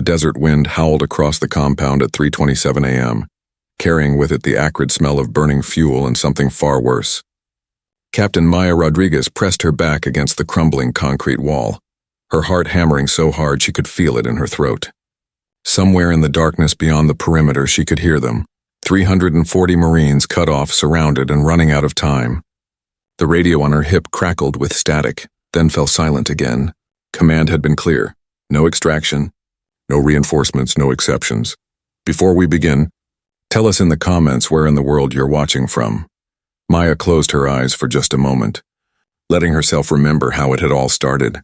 desert wind howled across the compound at 3:27 a.m., carrying with it the acrid smell of burning fuel and something far worse. Captain Maya Rodriguez pressed her back against the crumbling concrete wall, her heart hammering so hard she could feel it in her throat. Somewhere in the darkness beyond the perimeter she could hear them, 340 Marines cut off, surrounded, and running out of time. The radio on her hip crackled with static, then fell silent again. Command had been clear. No extraction, no reinforcements, no exceptions. Before we begin, tell us in the comments where in the world you're watching from. Maya closed her eyes for just a moment, letting herself remember how it had all started.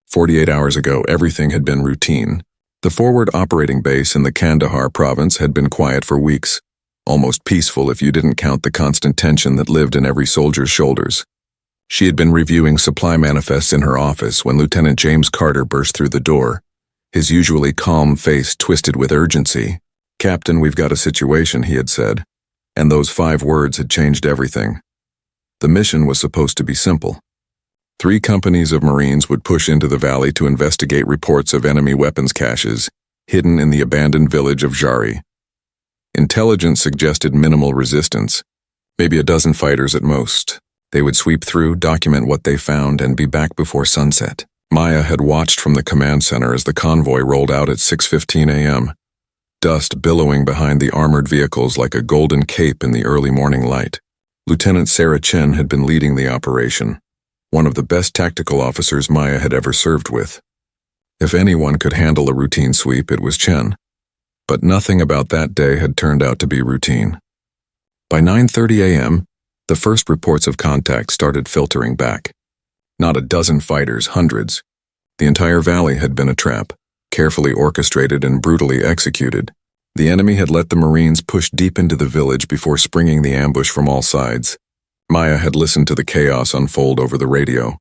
48 hours ago, everything had been routine. The forward operating base in the Kandahar province had been quiet for weeks, almost peaceful if you didn't count the constant tension that lived in every soldier's shoulders. She had been reviewing supply manifests in her office when Lieutenant James Carter burst through the door, his usually calm face twisted with urgency. "Captain, we've got a situation," he had said, and those 5 words had changed everything. The mission was supposed to be simple. 3 companies of Marines would push into the valley to investigate reports of enemy weapons caches hidden in the abandoned village of Jari. Intelligence suggested minimal resistance, maybe a dozen fighters at most. They would sweep through, document what they found, and be back before sunset. Maya had watched from the command center as the convoy rolled out at 6:15 a.m., dust billowing behind the armored vehicles like a golden cape in the early morning light. Lieutenant Sarah Chen had been leading the operation, one of the best tactical officers Maya had ever served with. If anyone could handle a routine sweep, it was Chen. But nothing about that day had turned out to be routine. By 9:30 a.m., the first reports of contact started filtering back. Not a dozen fighters, hundreds. The entire valley had been a trap, carefully orchestrated and brutally executed. The enemy had let the Marines push deep into the village before springing the ambush from all sides. Maya had listened to the chaos unfold over the radio,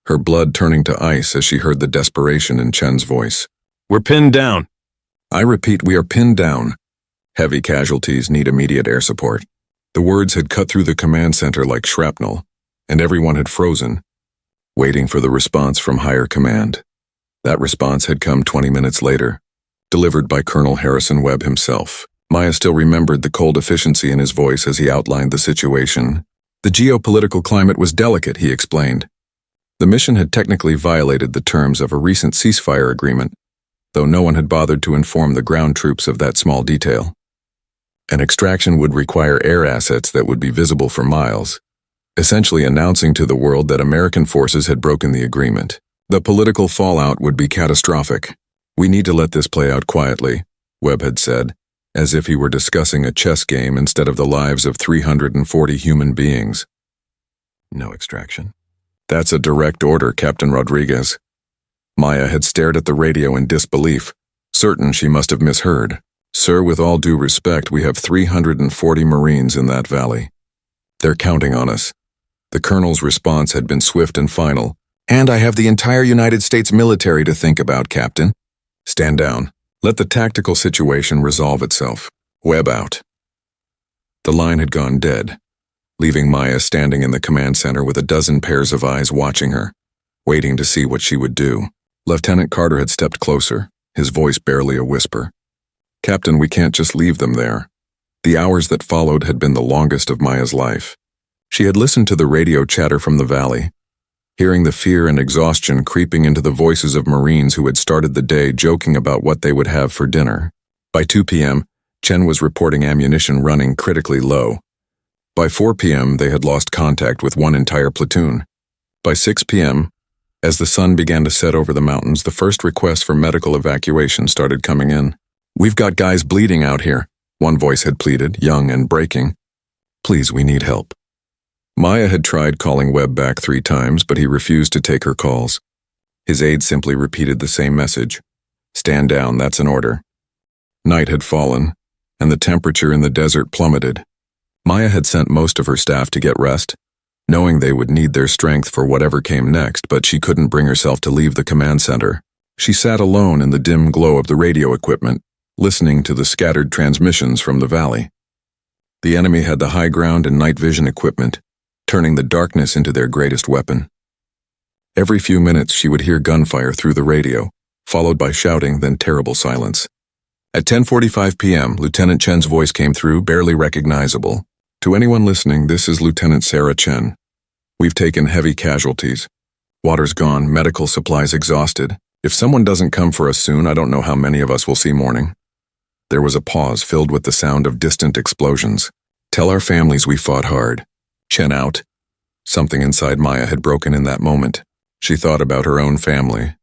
her blood turning to ice as she heard the desperation in Chen's voice. "We're pinned down." "I repeat, we are pinned down. Heavy casualties, need immediate air support." The words had cut through the command center like shrapnel, and everyone had frozen, waiting for the response from higher command. That response had come 20 minutes later, delivered by Colonel Harrison Webb himself. Maya still remembered the cold efficiency in his voice as he outlined the situation. The geopolitical climate was delicate, he explained. The mission had technically violated the terms of a recent ceasefire agreement, though no one had bothered to inform the ground troops of that small detail. An extraction would require air assets that would be visible for miles, essentially announcing to the world that American forces had broken the agreement. The political fallout would be catastrophic. "We need to let this play out quietly," Webb had said, as if he were discussing a chess game instead of the lives of 340 human beings. "No extraction." "That's a direct order, Captain Rodriguez." Maya had stared at the radio in disbelief, certain she must have misheard. "Sir, with all due respect, we have 340 Marines in that valley. They're counting on us." The colonel's response had been swift and final. "And I have the entire United States military to think about, Captain." "Stand down. Let the tactical situation resolve itself. Webb out." The line had gone dead, leaving Maya standing in the command center with a dozen pairs of eyes watching her, waiting to see what she would do. Lieutenant Carter had stepped closer, his voice barely a whisper. "Captain, we can't just leave them there." The hours that followed had been the longest of Maya's life. She had listened to the radio chatter from the valley, hearing the fear and exhaustion creeping into the voices of Marines who had started the day joking about what they would have for dinner. By 2 p.m., Chen was reporting ammunition running critically low. By 4 p.m., they had lost contact with one entire platoon. By 6 p.m., as the sun began to set over the mountains, the first requests for medical evacuation started coming in. "We've got guys bleeding out here," one voice had pleaded, young and breaking. "Please, we need help." Maya had tried calling Webb back 3 times, but he refused to take her calls. His aide simply repeated the same message. "Stand down, that's an order." Night had fallen, and the temperature in the desert plummeted. Maya had sent most of her staff to get rest, knowing they would need their strength for whatever came next, but she couldn't bring herself to leave the command center. She sat alone in the dim glow of the radio equipment, listening to the scattered transmissions from the valley. The enemy had the high ground and night vision equipment, turning the darkness into their greatest weapon. Every few minutes she would hear gunfire through the radio, followed by shouting, then terrible silence. At 10:45 p.m., Lieutenant Chen's voice came through, barely recognizable. To anyone listening, this is Lieutenant Sarah Chen. We've taken heavy casualties. Water's gone, medical supplies exhausted. If someone doesn't come for us soon, I don't know how many of us will see morning. There was a pause filled with the sound of distant explosions. Tell our families we fought hard. Chen out. Something inside Maya had broken in that moment. She thought about her own family,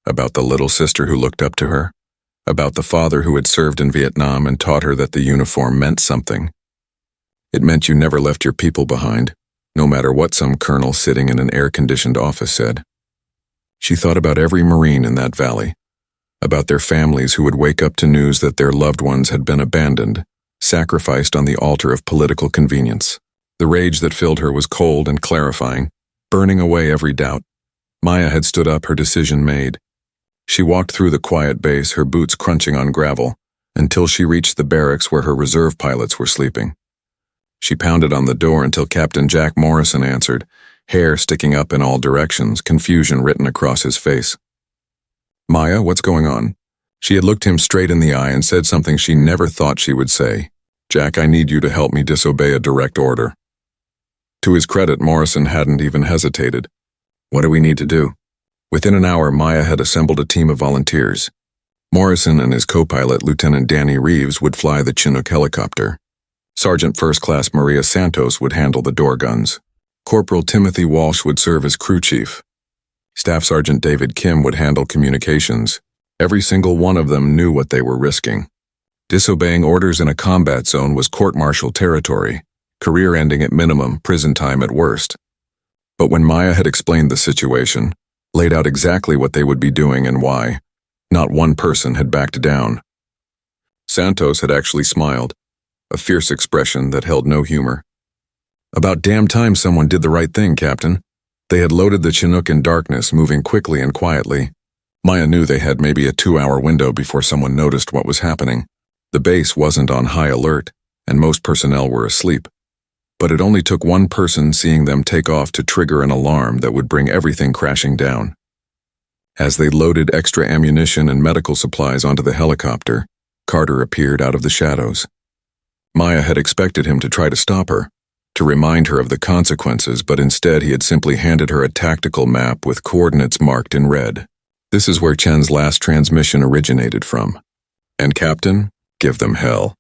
about the little sister who looked up to her, about the father who had served in Vietnam and taught her that the uniform meant something. It meant you never left your people behind, no matter what some colonel sitting in an air-conditioned office said. She thought about every Marine in that valley, about their families who would wake up to news that their loved ones had been abandoned, sacrificed on the altar of political convenience. The rage that filled her was cold and clarifying, burning away every doubt. Maya had stood up, her decision made. She walked through the quiet base, her boots crunching on gravel, until she reached the barracks where her reserve pilots were sleeping. She pounded on the door until Captain Jack Morrison answered, hair sticking up in all directions, confusion written across his face. Maya, what's going on? She had looked him straight in the eye and said something she never thought she would say. Jack, I need you to help me disobey a direct order. To his credit, Morrison hadn't even hesitated. What do we need to do? Within an hour, Maya had assembled a team of volunteers. Morrison and his co-pilot, Lieutenant Danny Reeves, would fly the Chinook helicopter. Sergeant First Class Maria Santos would handle the door guns. Corporal Timothy Walsh would serve as crew chief. Staff Sergeant David Kim would handle communications. Every single one of them knew what they were risking. Disobeying orders in a combat zone was court-martial territory, career ending at minimum, prison time at worst. But when Maya had explained the situation, laid out exactly what they would be doing and why, not one person had backed down. Santos had actually smiled, a fierce expression that held no humor. About damn time someone did the right thing, Captain. They had loaded the Chinook in darkness, moving quickly and quietly. Maya knew they had maybe a 2-hour window before someone noticed what was happening. The base wasn't on high alert, and most personnel were asleep. But it only took one person seeing them take off to trigger an alarm that would bring everything crashing down. As they loaded extra ammunition and medical supplies onto the helicopter, Carter appeared out of the shadows. Maya had expected him to try to stop her, to remind her of the consequences, but instead he had simply handed her a tactical map with coordinates marked in red. This is where Chen's last transmission originated from. And Captain, give them hell.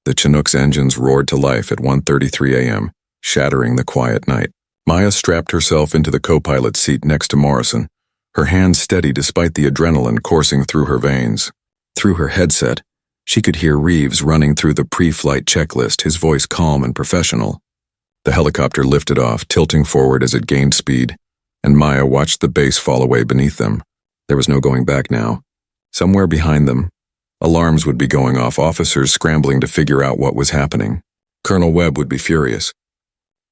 The Chinook's engines roared to life at 1:33 a.m., shattering the quiet night. Maya strapped herself into the co-pilot seat next to Morrison, her hands steady despite the adrenaline coursing through her veins. Through her headset, she could hear Reeves running through the pre-flight checklist, his voice calm and professional. The helicopter lifted off, tilting forward as it gained speed, and Maya watched the base fall away beneath them. There was no going back now. Somewhere behind them, alarms would be going off, officers scrambling to figure out what was happening. Colonel Webb would be furious.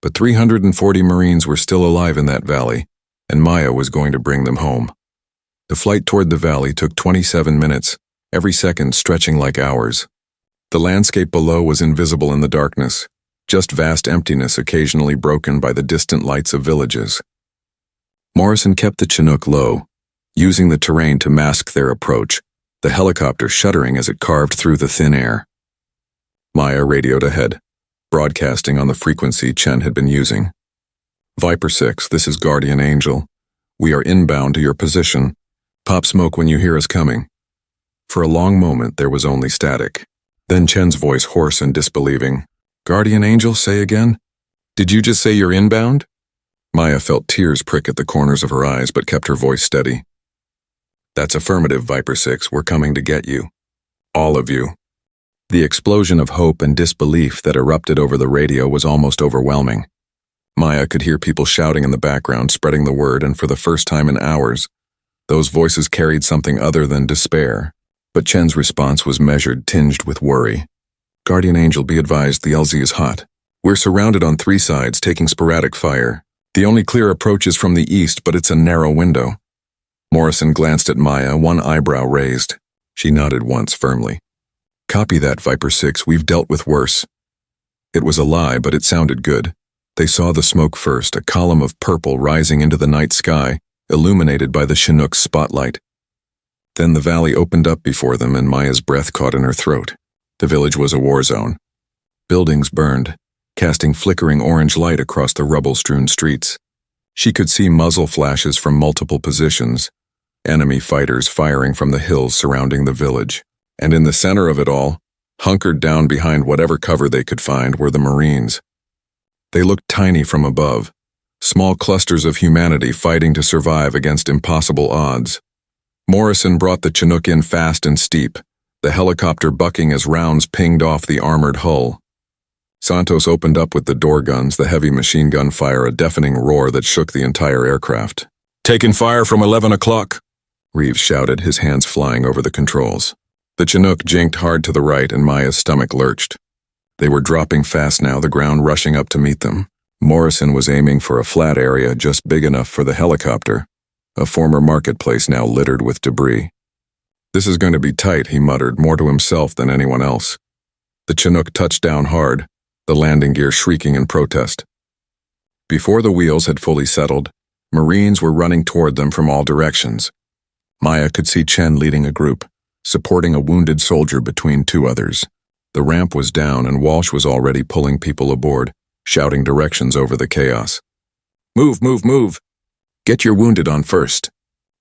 But 340 Marines were still alive in that valley, and Maya was going to bring them home. The flight toward the valley took 27 minutes, every second stretching like hours. The landscape below was invisible in the darkness, just vast emptiness occasionally broken by the distant lights of villages. Morrison kept the Chinook low, using the terrain to mask their approach, the helicopter shuddering as it carved through the thin air. Maya radioed ahead, broadcasting on the frequency Chen had been using. Viper 6, this is Guardian Angel. We are inbound to your position. Pop smoke when you hear us coming. For a long moment there was only static. Then Chen's voice hoarse and disbelieving. Guardian Angel, say again? Did you just say you're inbound? Maya felt tears prick at the corners of her eyes but kept her voice steady. That's affirmative, Viper 6, we're coming to get you. All of you. The explosion of hope and disbelief that erupted over the radio was almost overwhelming. Maya could hear people shouting in the background, spreading the word, and for the first time in hours, those voices carried something other than despair. But Chen's response was measured, tinged with worry. Guardian Angel, be advised, the LZ is hot. We're surrounded on 3 sides, taking sporadic fire. The only clear approach is from the east, but it's a narrow window. Morrison glanced at Maya, one eyebrow raised. She nodded once firmly. Copy that, Viper 6, we've dealt with worse. It was a lie, but it sounded good. They saw the smoke first, a column of purple rising into the night sky, illuminated by the Chinook's spotlight. Then the valley opened up before them and Maya's breath caught in her throat. The village was a war zone. Buildings burned, casting flickering orange light across the rubble-strewn streets. She could see muzzle flashes from multiple positions, enemy fighters firing from the hills surrounding the village. And in the center of it all, hunkered down behind whatever cover they could find, were the Marines. They looked tiny from above, small clusters of humanity fighting to survive against impossible odds. Morrison brought the Chinook in fast and steep, the helicopter bucking as rounds pinged off the armored hull. Santos opened up with the door guns, the heavy machine gun fire a deafening roar that shook the entire aircraft. "Taking fire from 11 o'clock, Reeves shouted, his hands flying over the controls. The Chinook jinked hard to the right and Maya's stomach lurched. They were dropping fast now, the ground rushing up to meet them. Morrison was aiming for a flat area just big enough for the helicopter, a former marketplace now littered with debris. "This is going to be tight," he muttered, more to himself than anyone else. The Chinook touched down hard, the landing gear shrieking in protest. Before the wheels had fully settled, Marines were running toward them from all directions. Maya could see Chen leading a group, supporting a wounded soldier between two others. The ramp was down and Walsh was already pulling people aboard, shouting directions over the chaos. "Move, move, move! Get your wounded on first."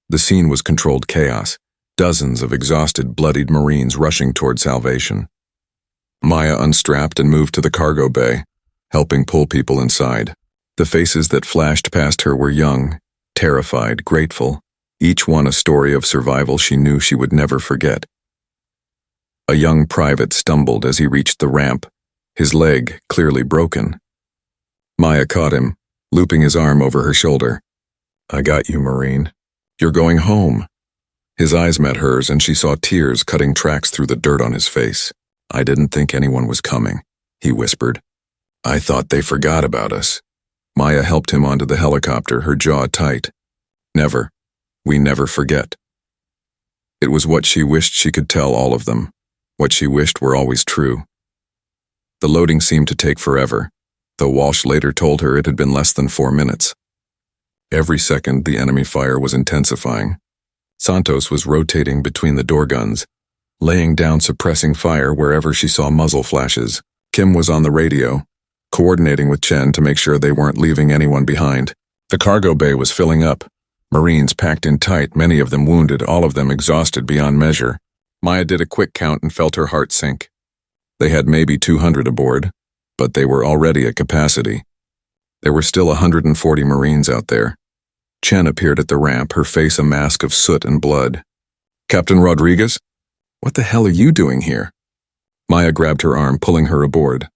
The scene was controlled chaos, dozens of exhausted, bloodied Marines rushing toward salvation. Maya unstrapped and moved to the cargo bay, helping pull people inside. The faces that flashed past her were young, terrified, grateful, each one a story of survival she knew she would never forget. A young private stumbled as he reached the ramp, his leg clearly broken. Maya caught him, looping his arm over her shoulder. "I got you, Marine. You're going home." His eyes met hers and she saw tears cutting tracks through the dirt on his face. "I didn't think anyone was coming," he whispered. "I thought they forgot about us." Maya helped him onto the helicopter, her jaw tight. "Never. We never forget." It was what she wished she could tell all of them, what she wished were always true. The loading seemed to take forever, though Walsh later told her it had been less than 4 minutes. Every second, the enemy fire was intensifying. Santos was rotating between the door guns, laying down suppressing fire wherever she saw muzzle flashes. Kim was on the radio, coordinating with Chen to make sure they weren't leaving anyone behind. The cargo bay was filling up, Marines packed in tight, many of them wounded, all of them exhausted beyond measure. Maya did a quick count and felt her heart sink. They had maybe 200 aboard, but they were already at capacity. There were still 140 Marines out there. Chen appeared at the ramp, her face a mask of soot and blood. "Captain Rodriguez? What the hell are you doing here?" Maya grabbed her arm, pulling her aboard.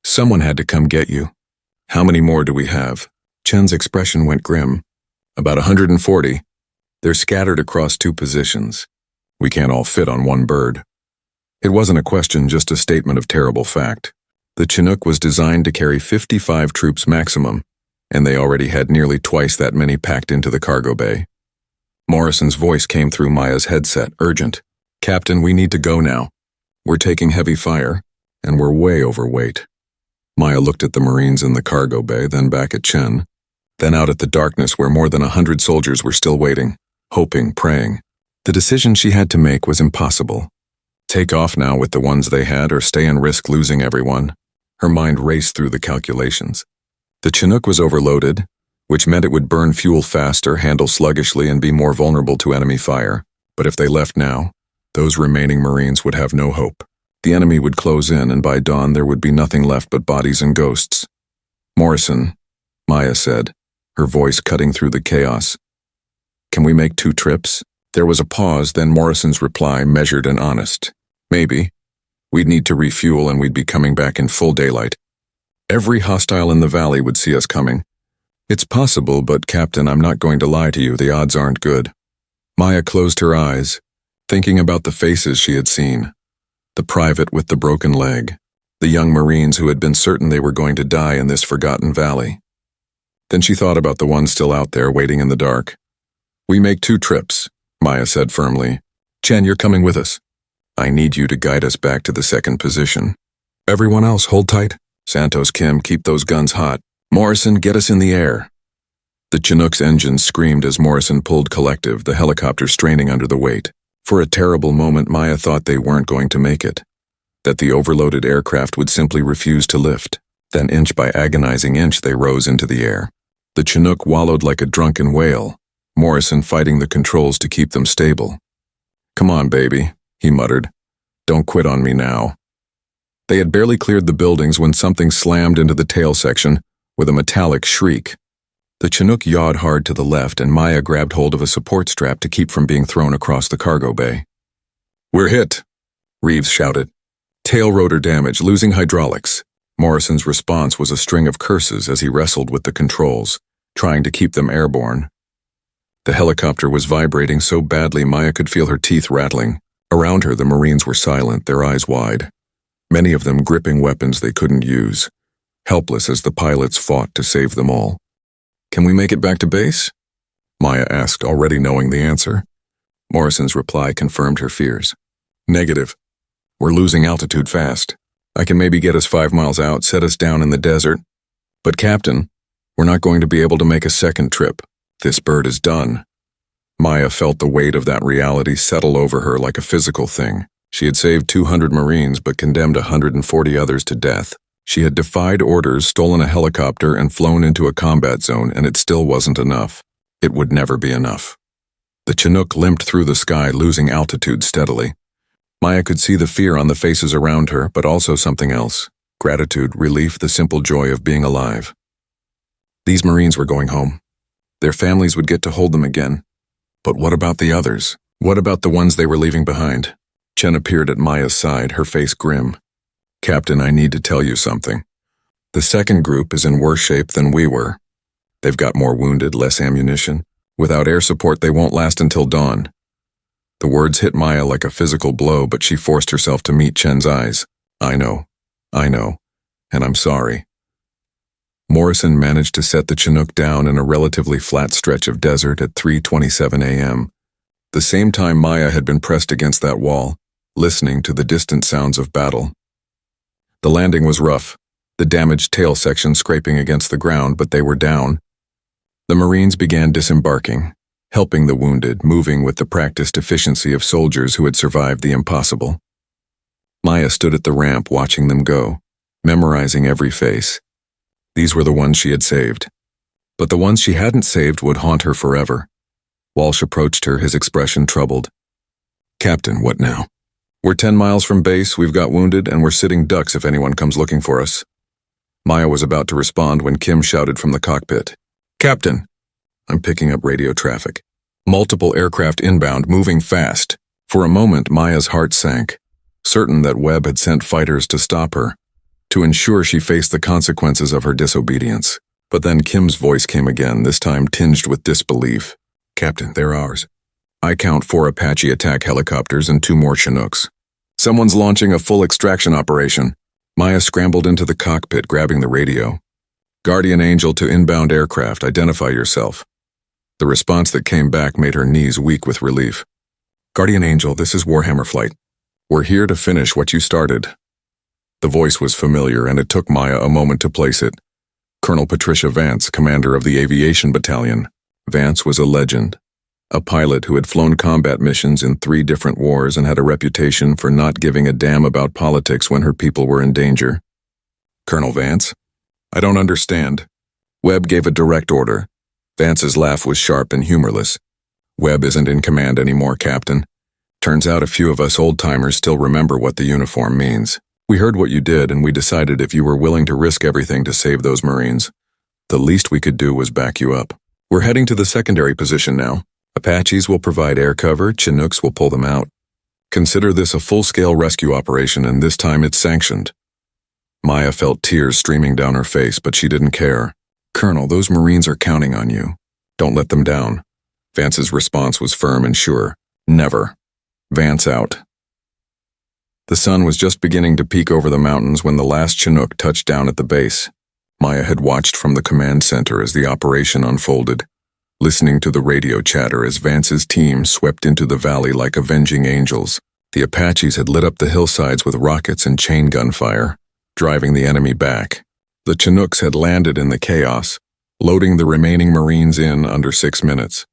"Someone had to come get you." "How many more do we have?" Chen's expression went grim. "About 140. They're scattered across 2 positions. We can't all fit on one bird." It wasn't a question, just a statement of terrible fact. The Chinook was designed to carry 55 troops maximum, and they already had nearly twice that many packed into the cargo bay. Morrison's voice came through Maya's headset, urgent. "Captain, we need to go now. We're taking heavy fire, and we're way overweight." Maya looked at the Marines in the cargo bay, then back at Chen, then out at the darkness where more than 100 soldiers were still waiting, hoping, praying. The decision she had to make was impossible. Take off now with the ones they had or stay and risk losing everyone. Her mind raced through the calculations. The Chinook was overloaded, which meant it would burn fuel faster, handle sluggishly, and be more vulnerable to enemy fire. But if they left now, those remaining Marines would have no hope. The enemy would close in, and by dawn there would be nothing left but bodies and ghosts. "Morrison," Maya said, her voice cutting through the chaos. "Can we make 2 trips?" There was a pause, then Morrison's reply, measured and honest. "Maybe. We'd need to refuel and we'd be coming back in full daylight. Every hostile in the valley would see us coming. It's possible, but Captain, I'm not going to lie to you, the odds aren't good." Maya closed her eyes, thinking about the faces she had seen. The private with the broken leg, the young Marines who had been certain they were going to die in this forgotten valley. Then she thought about the ones still out there waiting in the dark. "We make 2 trips, Maya said firmly. "Chen, you're coming with us. I need you to guide us back to the 2nd position. Everyone else, hold tight. Santos, Kim, keep those guns hot. Morrison, get us in the air." The Chinook's engines screamed as Morrison pulled collective, the helicopter straining under the weight. For a terrible moment, Maya thought they weren't going to make it, that the overloaded aircraft would simply refuse to lift. Then inch by agonizing inch, they rose into the air. The Chinook wallowed like a drunken whale, Morrison fighting the controls to keep them stable. "Come on, baby," he muttered. "Don't quit on me now." They had barely cleared the buildings when something slammed into the tail section with a metallic shriek. The Chinook yawed hard to the left, and Maya grabbed hold of a support strap to keep from being thrown across the cargo bay. "We're hit," Reeves shouted. "Tail rotor damage, losing hydraulics." Morrison's response was a string of curses as he wrestled with the controls, trying to keep them airborne. The helicopter was vibrating so badly Maya could feel her teeth rattling. Around her, the Marines were silent, their eyes wide, many of them gripping weapons they couldn't use, helpless as the pilots fought to save them all. "Can we make it back to base?" Maya asked, already knowing the answer. Morrison's reply confirmed her fears. "Negative. We're losing altitude fast. I can maybe get us 5 miles out, set us down in the desert. But Captain, we're not going to be able to make a second trip. This bird is done." Maya felt the weight of that reality settle over her like a physical thing. She had saved 200 Marines but condemned 140 others to death. She had defied orders, stolen a helicopter, and flown into a combat zone, and it still wasn't enough. It would never be enough. The Chinook limped through the sky, losing altitude steadily. Maya could see the fear on the faces around her, but also something else. Gratitude, relief, the simple joy of being alive. These Marines were going home. Their families would get to hold them again. But what about the others? What about the ones they were leaving behind? Chen appeared at Maya's side, her face grim. "Captain, I need to tell you something. The second group is in worse shape than we were. They've got more wounded, less ammunition. Without air support, they won't last until dawn." The words hit Maya like a physical blow, but she forced herself to meet Chen's eyes. I know, and I'm sorry." Morrison managed to set the Chinook down in a relatively flat stretch of desert at 3:27 a.m., the same time Maya had been pressed against that wall, listening to the distant sounds of battle. The landing was rough, the damaged tail section scraping against the ground, but they were down. The Marines began disembarking, helping the wounded, moving with the practiced efficiency of soldiers who had survived the impossible. Maya stood at the ramp watching them go, memorizing every face. These were the ones she had saved. But the ones she hadn't saved would haunt her forever. Walsh approached her, his expression troubled. "Captain, what now?" "We're 10 miles from base, we've got wounded, and we're sitting ducks if anyone comes looking for us." Maya was about to respond when Kim shouted from the cockpit. "Captain!" "I'm picking up radio traffic. Multiple aircraft inbound, moving fast." For a moment, Maya's heart sank, certain that Webb had sent fighters to stop her, to ensure she faced the consequences of her disobedience. But then Kim's voice came again, this time tinged with disbelief. "Captain, they're ours. I count 4 Apache attack helicopters and 2 more Chinooks. Someone's launching a full extraction operation." Maya scrambled into the cockpit, grabbing the radio. "Guardian Angel to inbound aircraft, identify yourself." The response that came back made her knees weak with relief. "Guardian Angel, this is Warhammer Flight. We're here to finish what you started." The voice was familiar, and it took Maya a moment to place it. Colonel Patricia Vance, commander of the Aviation Battalion. Vance was a legend. A pilot who had flown combat missions in 3 different wars and had a reputation for not giving a damn about politics when her people were in danger. "Colonel Vance? I don't understand." Webb gave a direct order. Vance's laugh was sharp and humorless. "Webb isn't in command anymore, Captain. Turns out a few of us old-timers still remember what the uniform means. We heard what you did, and we decided if you were willing to risk everything to save those Marines, the least we could do was back you up. We're heading to the secondary position now. Apaches will provide air cover, Chinooks will pull them out. Consider this a full-scale rescue operation, and this time it's sanctioned." Maya felt tears streaming down her face, but she didn't care. "Colonel, those Marines are counting on you. Don't let them down." Vance's response was firm and sure. "Never. Vance out." The sun was just beginning to peek over the mountains when the last Chinook touched down at the base. Maya had watched from the command center as the operation unfolded, listening to the radio chatter as Vance's team swept into the valley like avenging angels. The Apaches had lit up the hillsides with rockets and chain gun fire, driving the enemy back. The Chinooks had landed in the chaos, loading the remaining Marines in under 6 minutes.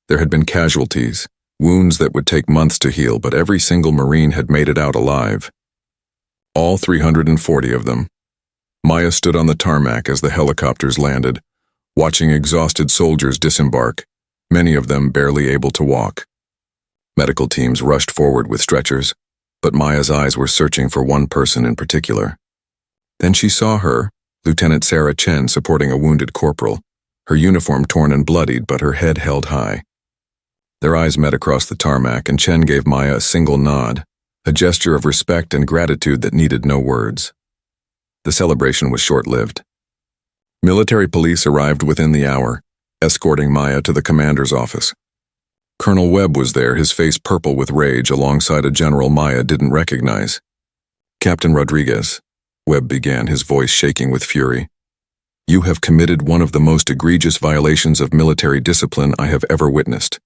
There had been casualties, Wounds that would take months to heal, but every single Marine had made it out alive. All 340 of them. Maya stood on the tarmac as the helicopters landed, watching exhausted soldiers disembark, many of them barely able to walk. Medical teams rushed forward with stretchers, but Maya's eyes were searching for one person in particular. Then she saw her, Lieutenant Sarah Chen, supporting a wounded corporal, her uniform torn and bloodied but her head held high. Their eyes met across the tarmac, and Chen gave Maya a single nod, a gesture of respect and gratitude that needed no words. The celebration was short-lived. Military police arrived within the hour, escorting Maya to the commander's office. Colonel Webb was there, his face purple with rage, alongside a general Maya didn't recognize. "Captain Rodriguez," Webb began, his voice shaking with fury. "You have committed one of the most egregious violations of military discipline I have ever witnessed.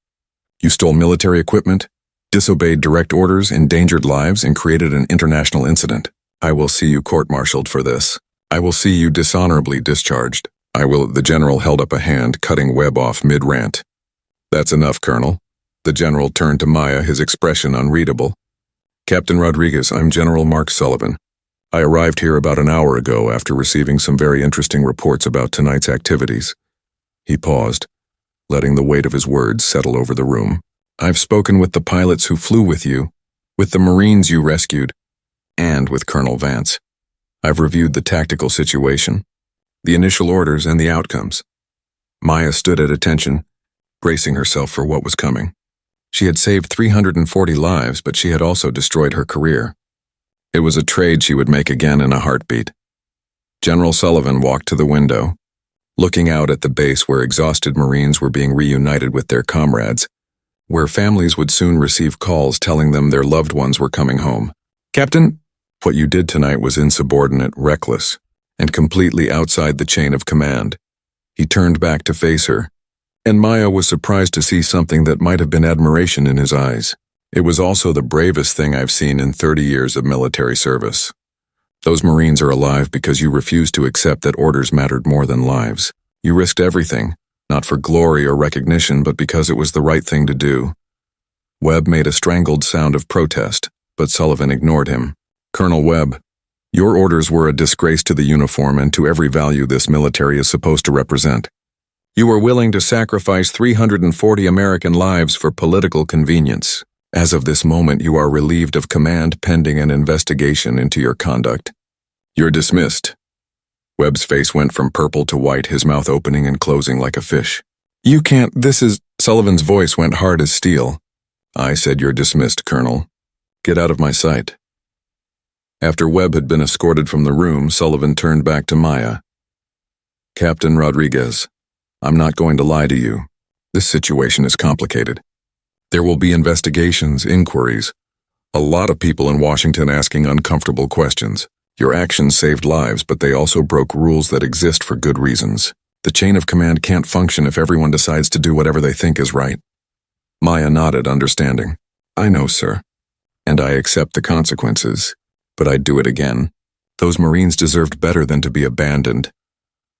You stole military equipment, disobeyed direct orders, endangered lives, and created an international incident. I will see you court-martialed for this. I will see you dishonorably discharged. I will—" The general held up a hand, cutting Webb off mid-rant. "That's enough, Colonel." The general turned to Maya, his expression unreadable. "Captain Rodriguez, I'm General Mark Sullivan. I arrived here about an hour ago after receiving some very interesting reports about tonight's activities." He paused, letting the weight of his words settle over the room. "I've spoken with the pilots who flew with you, with the Marines you rescued, and with Colonel Vance. I've reviewed the tactical situation, the initial orders, and the outcomes." Maya stood at attention, bracing herself for what was coming. She had saved 340 lives, but she had also destroyed her career. It was a trade she would make again in a heartbeat. General Sullivan walked to the window, looking out at the base where exhausted Marines were being reunited with their comrades, where families would soon receive calls telling them their loved ones were coming home. "Captain, what you did tonight was insubordinate, reckless, and completely outside the chain of command." He turned back to face her, and Maya was surprised to see something that might have been admiration in his eyes. "It was also the bravest thing I've seen in 30 years of military service. Those Marines are alive because you refused to accept that orders mattered more than lives. You risked everything, not for glory or recognition, but because it was the right thing to do." Webb made a strangled sound of protest, but Sullivan ignored him. "Colonel Webb, your orders were a disgrace to the uniform and to every value this military is supposed to represent. You were willing to sacrifice 340 American lives for political convenience. As of this moment, you are relieved of command pending an investigation into your conduct. You're dismissed." Webb's face went from purple to white, his mouth opening and closing like a fish. "You can't— this is—" Sullivan's voice went hard as steel. "I said you're dismissed, Colonel. Get out of my sight." After Webb had been escorted from the room, Sullivan turned back to Maya. "Captain Rodriguez, I'm not going to lie to you. This situation is complicated. There will be investigations, inquiries, a lot of people in Washington asking uncomfortable questions. Your actions saved lives, but they also broke rules that exist for good reasons. The chain of command can't function if everyone decides to do whatever they think is right." Maya nodded, understanding. "I know, sir, and I accept the consequences, but I'd do it again. Those Marines deserved better than to be abandoned."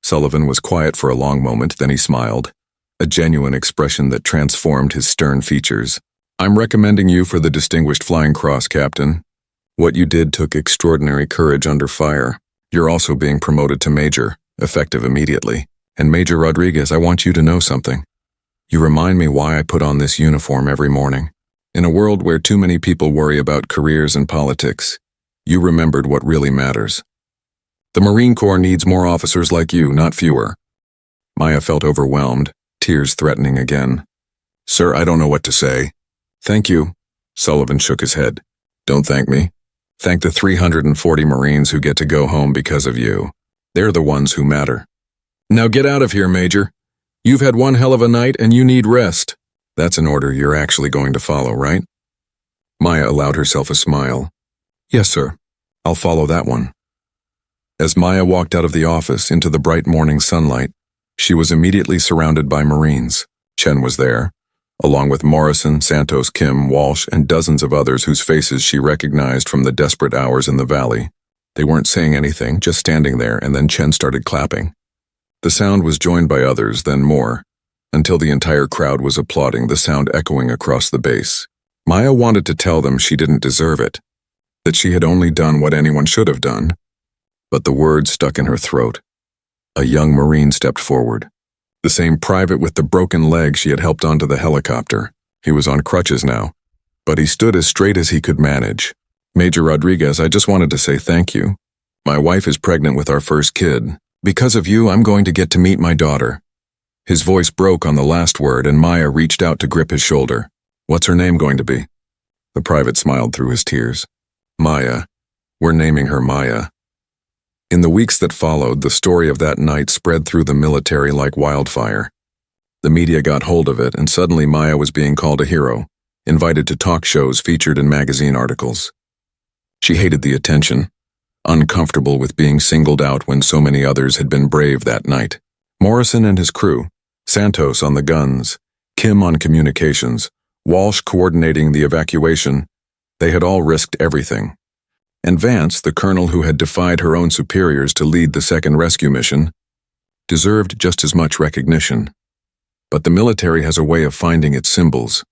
Sullivan was quiet for a long moment, then he smiled, a genuine expression that transformed his stern features. "I'm recommending you for the Distinguished Flying Cross, Captain. What you did took extraordinary courage under fire. You're also being promoted to Major, effective immediately. And Major Rodriguez, I want you to know something. You remind me why I put on this uniform every morning. In a world where too many people worry about careers and politics, you remembered what really matters. The Marine Corps needs more officers like you, not fewer." Maya felt overwhelmed, tears threatening again. "Sir, I don't know what to say." "Thank you." Sullivan shook his head. "Don't thank me. Thank the 340 Marines who get to go home because of you. They're the ones who matter. Now get out of here, Major. You've had one hell of a night and you need rest." "That's an order you're actually going to follow, right?" Maya allowed herself a smile. "Yes, sir. I'll follow that one." As Maya walked out of the office into the bright morning sunlight, she was immediately surrounded by Marines. Chen was there, along with Morrison, Santos, Kim, Walsh, and dozens of others whose faces she recognized from the desperate hours in the valley. They weren't saying anything, just standing there, and then Chen started clapping. The sound was joined by others, then more. until the entire crowd was applauding, the sound echoing across the base. Maya wanted to tell them she didn't deserve it, that she had only done what anyone should have done, but the words stuck in her throat. A young Marine stepped forward, the same private with the broken leg she had helped onto the helicopter. He was on crutches now, but he stood as straight as he could manage. "Major Rodriguez, I just wanted to say thank you. My wife is pregnant with our first kid. Because of you, I'm going to get to meet my daughter." His voice broke on the last word, and Maya reached out to grip his shoulder. "What's her name going to be?" The private smiled through his tears. "Maya. We're naming her Maya." In the weeks that followed, the story of that night spread through the military like wildfire. The media got hold of it, and suddenly Maya was being called a hero, invited to talk shows, featured in magazine articles. She hated the attention, uncomfortable with being singled out when so many others had been brave that night. Morrison and his crew, Santos on the guns, Kim on communications, Walsh coordinating the evacuation, they had all risked everything. And Vance, the colonel who had defied her own superiors to lead the second rescue mission, deserved just as much recognition. But the military has a way of finding its symbols,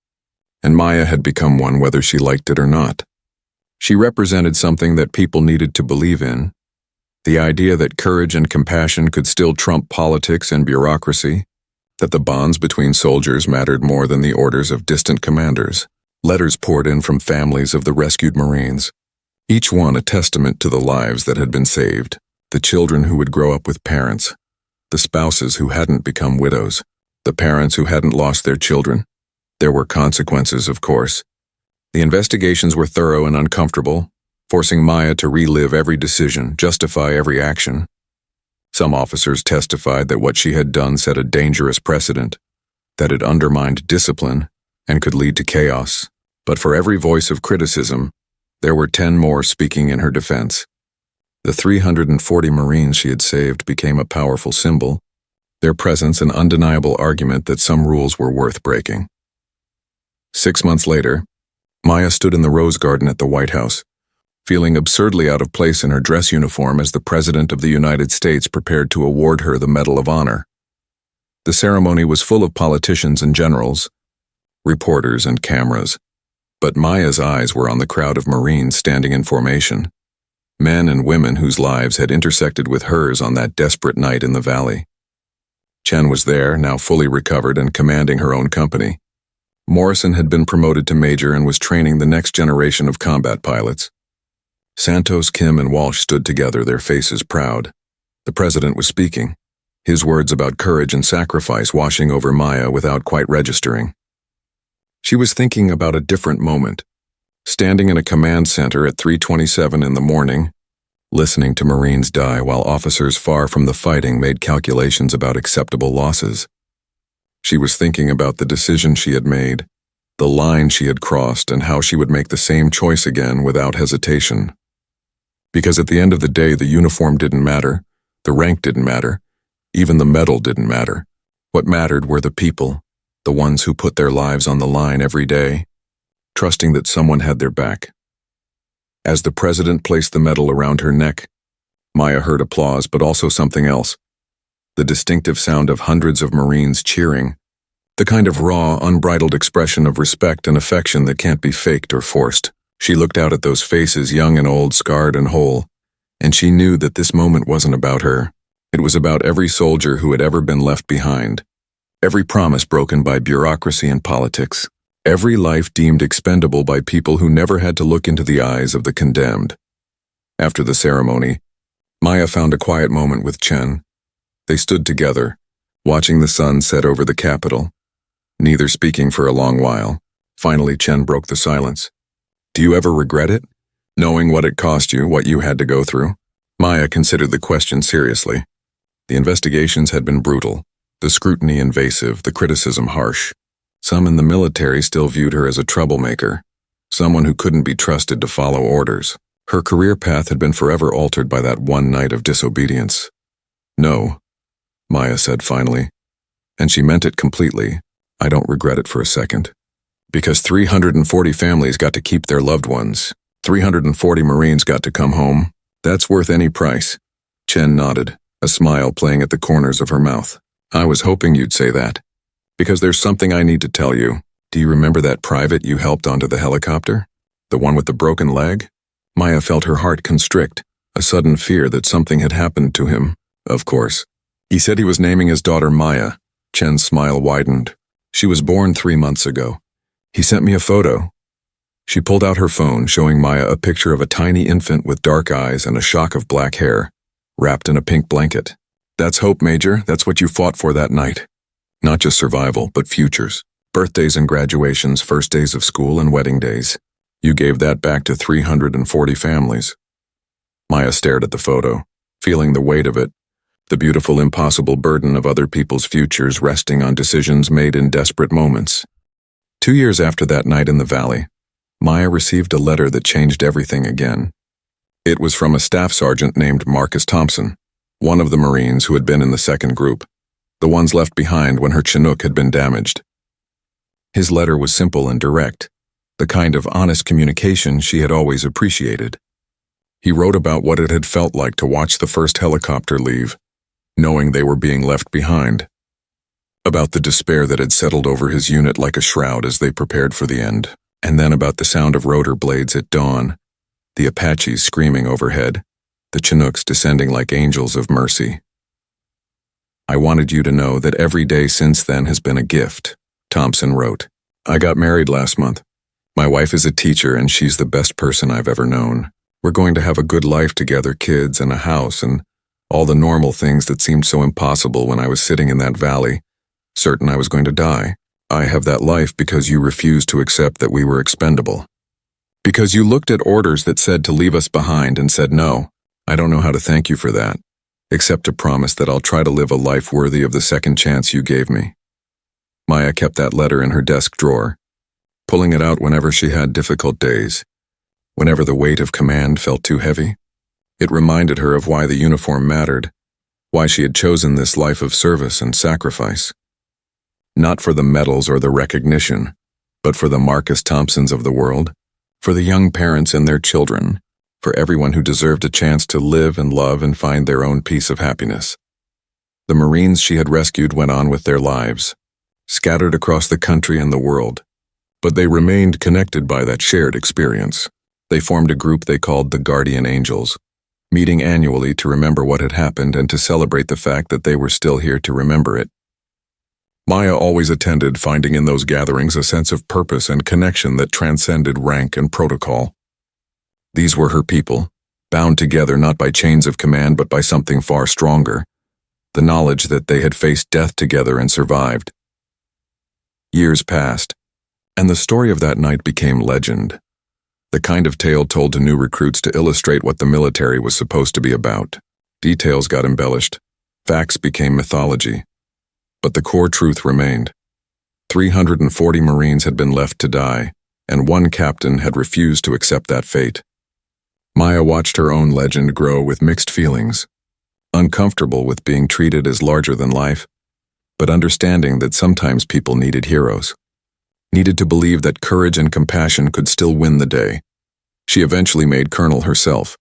and Maya had become one whether she liked it or not. She represented something that people needed to believe in, the idea that courage and compassion could still trump politics and bureaucracy, that the bonds between soldiers mattered more than the orders of distant commanders. Letters poured in from families of the rescued Marines, each one a testament to the lives that had been saved, the children who would grow up with parents, the spouses who hadn't become widows, the parents who hadn't lost their children. There were consequences, of course. The investigations were thorough and uncomfortable, forcing Maya to relive every decision, justify every action. Some officers testified that what she had done set a dangerous precedent, that it undermined discipline and could lead to chaos. But for every voice of criticism, there were 10 more speaking in her defense. The 340 Marines she had saved became a powerful symbol, their presence an undeniable argument that some rules were worth breaking. 6 months later, Maya stood in the Rose Garden at the White House, feeling absurdly out of place in her dress uniform as the President of the United States prepared to award her the Medal of Honor. The ceremony was full of politicians and generals, reporters and cameras, but Maya's eyes were on the crowd of Marines standing in formation, men and women whose lives had intersected with hers on that desperate night in the valley. Chen was there, now fully recovered and commanding her own company. Morrison had been promoted to major and was training the next generation of combat pilots. Santos, Kim, and Walsh stood together, their faces proud. The president was speaking, his words about courage and sacrifice washing over Maya without quite registering. She was thinking about a different moment, standing in a command center at 3:27 in the morning, listening to Marines die while officers far from the fighting made calculations about acceptable losses. She was thinking about the decision she had made, the line she had crossed, and how she would make the same choice again without hesitation. Because at the end of the day, the uniform didn't matter, the rank didn't matter, even the medal didn't matter. What mattered were the people, the ones who put their lives on the line every day, trusting that someone had their back. As the president placed the medal around her neck, Maya heard applause, but also something else. The distinctive sound of hundreds of Marines cheering, the kind of raw, unbridled expression of respect and affection that can't be faked or forced. She looked out at those faces, young and old, scarred and whole, and she knew that this moment wasn't about her. It was about every soldier who had ever been left behind, every promise broken by bureaucracy and politics, every life deemed expendable by people who never had to look into the eyes of the condemned. After the ceremony, Maya found a quiet moment with Chen. They stood together, watching the sun set over the Capitol, neither speaking for a long while. Finally, Chen broke the silence. "Do you ever regret it? Knowing what it cost you, what you had to go through?" Maya considered the question seriously. The investigations had been brutal, the scrutiny invasive, the criticism harsh. Some in the military still viewed her as a troublemaker, someone who couldn't be trusted to follow orders. Her career path had been forever altered by that one night of disobedience. "No," Maya said finally, and she meant it completely. "I don't regret it for a second. Because 340 families got to keep their loved ones. 340 Marines got to come home. That's worth any price." Chen nodded, a smile playing at the corners of her mouth. "I was hoping you'd say that." Because there's something I need to tell you. Do you remember that private you helped onto the helicopter? The one with the broken leg? Maya felt her heart constrict, a sudden fear that something had happened to him. Of course. He said he was naming his daughter Maya. Chen's smile widened. She was born 3 months ago. He sent me a photo. She pulled out her phone, showing Maya a picture of a tiny infant with dark eyes and a shock of black hair, wrapped in a pink blanket. That's hope, Major. That's what you fought for that night. Not just survival, but futures. Birthdays and graduations, first days of school and wedding days. You gave that back to 340 families. Maya stared at the photo, feeling the weight of it, the beautiful, impossible burden of other people's futures resting on decisions made in desperate moments. 2 years after that night in the valley, Maya received a letter that changed everything again. It was from a staff sergeant named Marcus Thompson, one of the Marines who had been in the second group, the ones left behind when her Chinook had been damaged. His letter was simple and direct, the kind of honest communication she had always appreciated. He wrote about what it had felt like to watch the first helicopter leave, knowing they were being left behind. About the despair that had settled over his unit like a shroud as they prepared for the end, and then about the sound of rotor blades at dawn, the Apaches screaming overhead, the Chinooks descending like angels of mercy. I wanted you to know that every day since then has been a gift, Thompson wrote. I got married last month. My wife is a teacher and she's the best person I've ever known. We're going to have a good life together, kids and a house and all the normal things that seemed so impossible when I was sitting in that valley, certain I was going to die. I have that life because you refused to accept that we were expendable. Because you looked at orders that said to leave us behind and said no. I don't know how to thank you for that, except to promise that I'll try to live a life worthy of the second chance you gave me. Maya kept that letter in her desk drawer, pulling it out whenever she had difficult days, whenever the weight of command felt too heavy. It reminded her of why the uniform mattered, why she had chosen this life of service and sacrifice. Not for the medals or the recognition, but for the Marcus Thompsons of the world, for the young parents and their children, for everyone who deserved a chance to live and love and find their own piece of happiness. The Marines she had rescued went on with their lives, scattered across the country and the world, but they remained connected by that shared experience. They formed a group they called the Guardian Angels, meeting annually to remember what had happened and to celebrate the fact that they were still here to remember it. Maya always attended, finding in those gatherings a sense of purpose and connection that transcended rank and protocol. These were her people, bound together not by chains of command but by something far stronger, the knowledge that they had faced death together and survived. Years passed, and the story of that night became legend, the kind of tale told to new recruits to illustrate what the military was supposed to be about. Details got embellished, facts became mythology. But the core truth remained. 340 Marines had been left to die, and one captain had refused to accept that fate. Maya watched her own legend grow with mixed feelings, uncomfortable with being treated as larger than life, but understanding that sometimes people needed heroes, needed to believe that courage and compassion could still win the day. She eventually made colonel herself,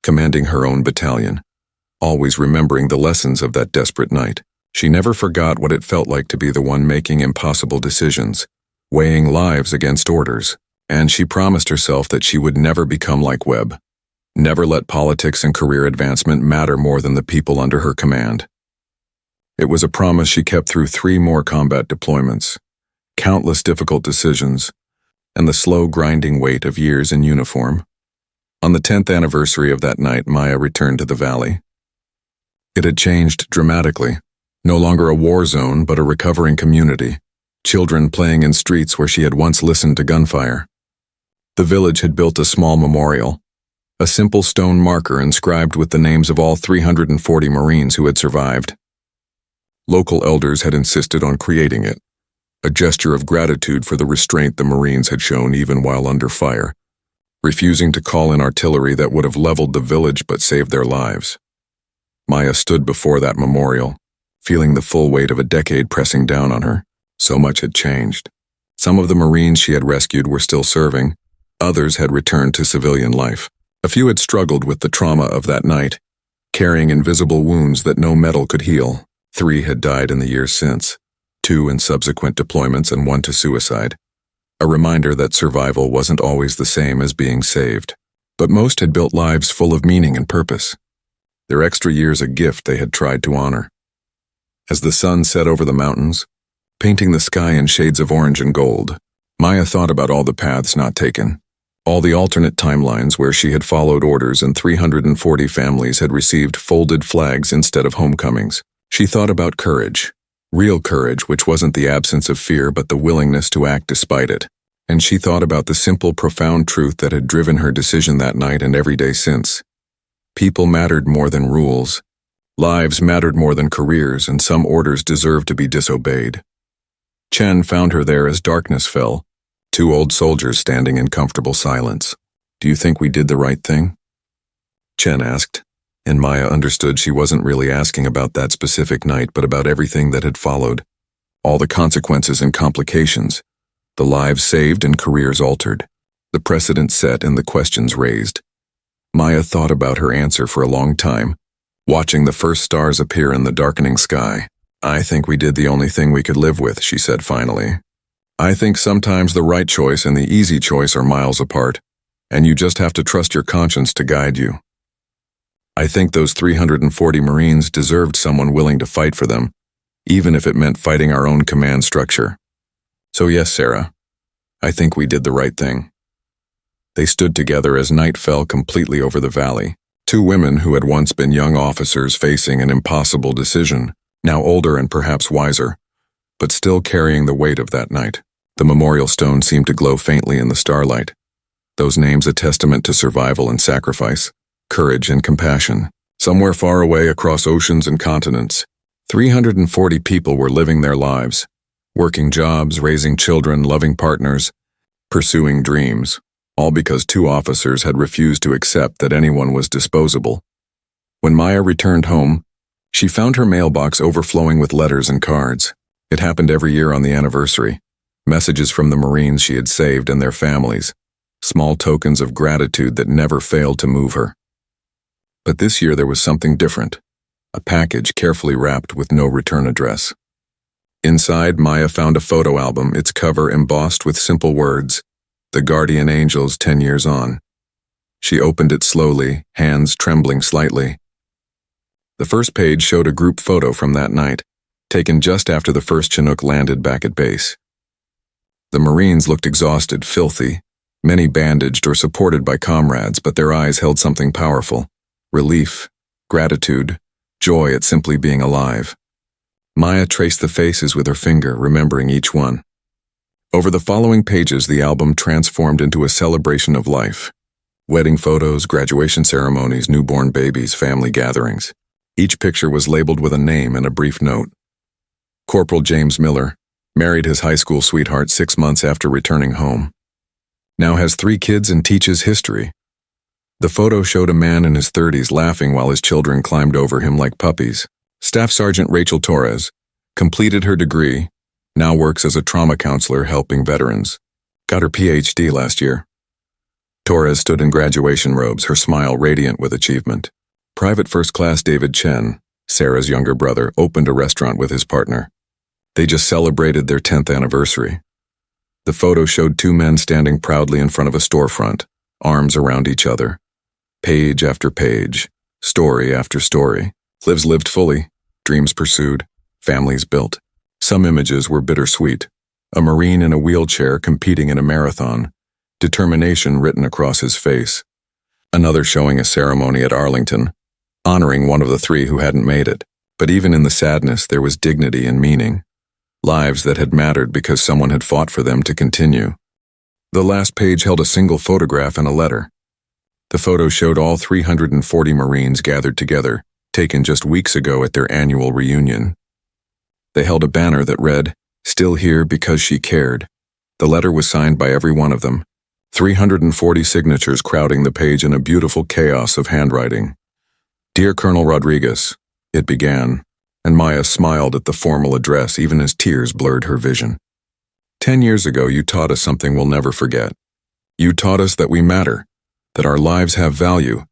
commanding her own battalion, always remembering the lessons of that desperate night. She never forgot what it felt like to be the one making impossible decisions, weighing lives against orders, and she promised herself that she would never become like Webb, never let politics and career advancement matter more than the people under her command. It was a promise she kept through 3 more combat deployments, countless difficult decisions, and the slow grinding weight of years in uniform. On the 10th anniversary of that night, Maya returned to the valley. It had changed dramatically. No longer a war zone, but a recovering community, children playing in streets where she had once listened to gunfire. The village had built a small memorial, a simple stone marker inscribed with the names of all 340 Marines who had survived. Local elders had insisted on creating it, a gesture of gratitude for the restraint the Marines had shown even while under fire, refusing to call in artillery that would have leveled the village but saved their lives. Maya stood before that memorial, feeling the full weight of a decade pressing down on her. So much had changed. Some of the Marines she had rescued were still serving. Others had returned to civilian life. A few had struggled with the trauma of that night, carrying invisible wounds that no medal could heal. 3 had died in the years since. 2 in subsequent deployments and 1 to suicide. A reminder that survival wasn't always the same as being saved. But most had built lives full of meaning and purpose. Their extra years a gift they had tried to honor. As the sun set over the mountains, painting the sky in shades of orange and gold, Maya thought about all the paths not taken. All the alternate timelines where she had followed orders and 340 families had received folded flags instead of homecomings. She thought about courage. Real courage, which wasn't the absence of fear but the willingness to act despite it. And she thought about the simple, profound truth that had driven her decision that night and every day since. People mattered more than rules. Lives mattered more than careers, and some orders deserved to be disobeyed. Chen found her there as darkness fell, 2 old soldiers standing in comfortable silence. "Do you think we did the right thing?" Chen asked, and Maya understood she wasn't really asking about that specific night but about everything that had followed. All the consequences and complications. The lives saved and careers altered. The precedent set and the questions raised. Maya thought about her answer for a long time, watching the first stars appear in the darkening sky. "I think we did the only thing we could live with," she said finally. "I think sometimes the right choice and the easy choice are miles apart, and you just have to trust your conscience to guide you. I think those 340 Marines deserved someone willing to fight for them, even if it meant fighting our own command structure. So yes, Sarah, I think we did the right thing." They stood together as night fell completely over the valley. 2 women who had once been young officers facing an impossible decision, now older and perhaps wiser, but still carrying the weight of that night. The memorial stone seemed to glow faintly in the starlight. Those names a testament to survival and sacrifice, courage and compassion. Somewhere far away across oceans and continents, 340 people were living their lives. Working jobs, raising children, loving partners, pursuing dreams, all because 2 officers had refused to accept that anyone was disposable. When Maya returned home, she found her mailbox overflowing with letters and cards. It happened every year on the anniversary. Messages from the Marines she had saved and their families, small tokens of gratitude that never failed to move her. But this year there was something different, a package carefully wrapped with no return address. Inside, Maya found a photo album, its cover embossed with simple words, "The Guardian Angels 10 years on." She opened it slowly, hands trembling slightly. The first page showed a group photo from that night, taken just after the first Chinook landed back at base. The Marines looked exhausted, filthy, many bandaged or supported by comrades, but their eyes held something powerful. Relief, gratitude, joy at simply being alive. Maya traced the faces with her finger, remembering each one. Over the following pages, the album transformed into a celebration of life. Wedding photos, graduation ceremonies, newborn babies, family gatherings. Each picture was labeled with a name and a brief note. Corporal James Miller married his high school sweetheart 6 months after returning home. Now has 3 kids and teaches history. The photo showed a man in his 30s laughing while his children climbed over him like puppies. Staff Sergeant Rachel Torres completed her degree, now works as a trauma counselor helping veterans. Got her PhD last year. Torres stood in graduation robes, her smile radiant with achievement. Private First Class David Chen, Sarah's younger brother, opened a restaurant with his partner. They just celebrated their 10th anniversary. The photo showed 2 men standing proudly in front of a storefront, arms around each other. Page after page, story after story. Lives lived fully, dreams pursued, families built. Some images were bittersweet. A Marine in a wheelchair competing in a marathon, determination written across his face. Another showing a ceremony at Arlington, honoring one of the 3 who hadn't made it. But even in the sadness, there was dignity and meaning. Lives that had mattered because someone had fought for them to continue. The last page held a single photograph and a letter. The photo showed all 340 Marines gathered together, taken just weeks ago at their annual reunion. They held a banner that read, "Still here because she cared." The letter was signed by every one of them, 340 signatures crowding the page in a beautiful chaos of handwriting. "Dear Colonel Rodriguez," it began, and Maya smiled at the formal address even as tears blurred her vision. 10 years ago, you taught us something we'll never forget. You taught us that we matter, that our lives have value,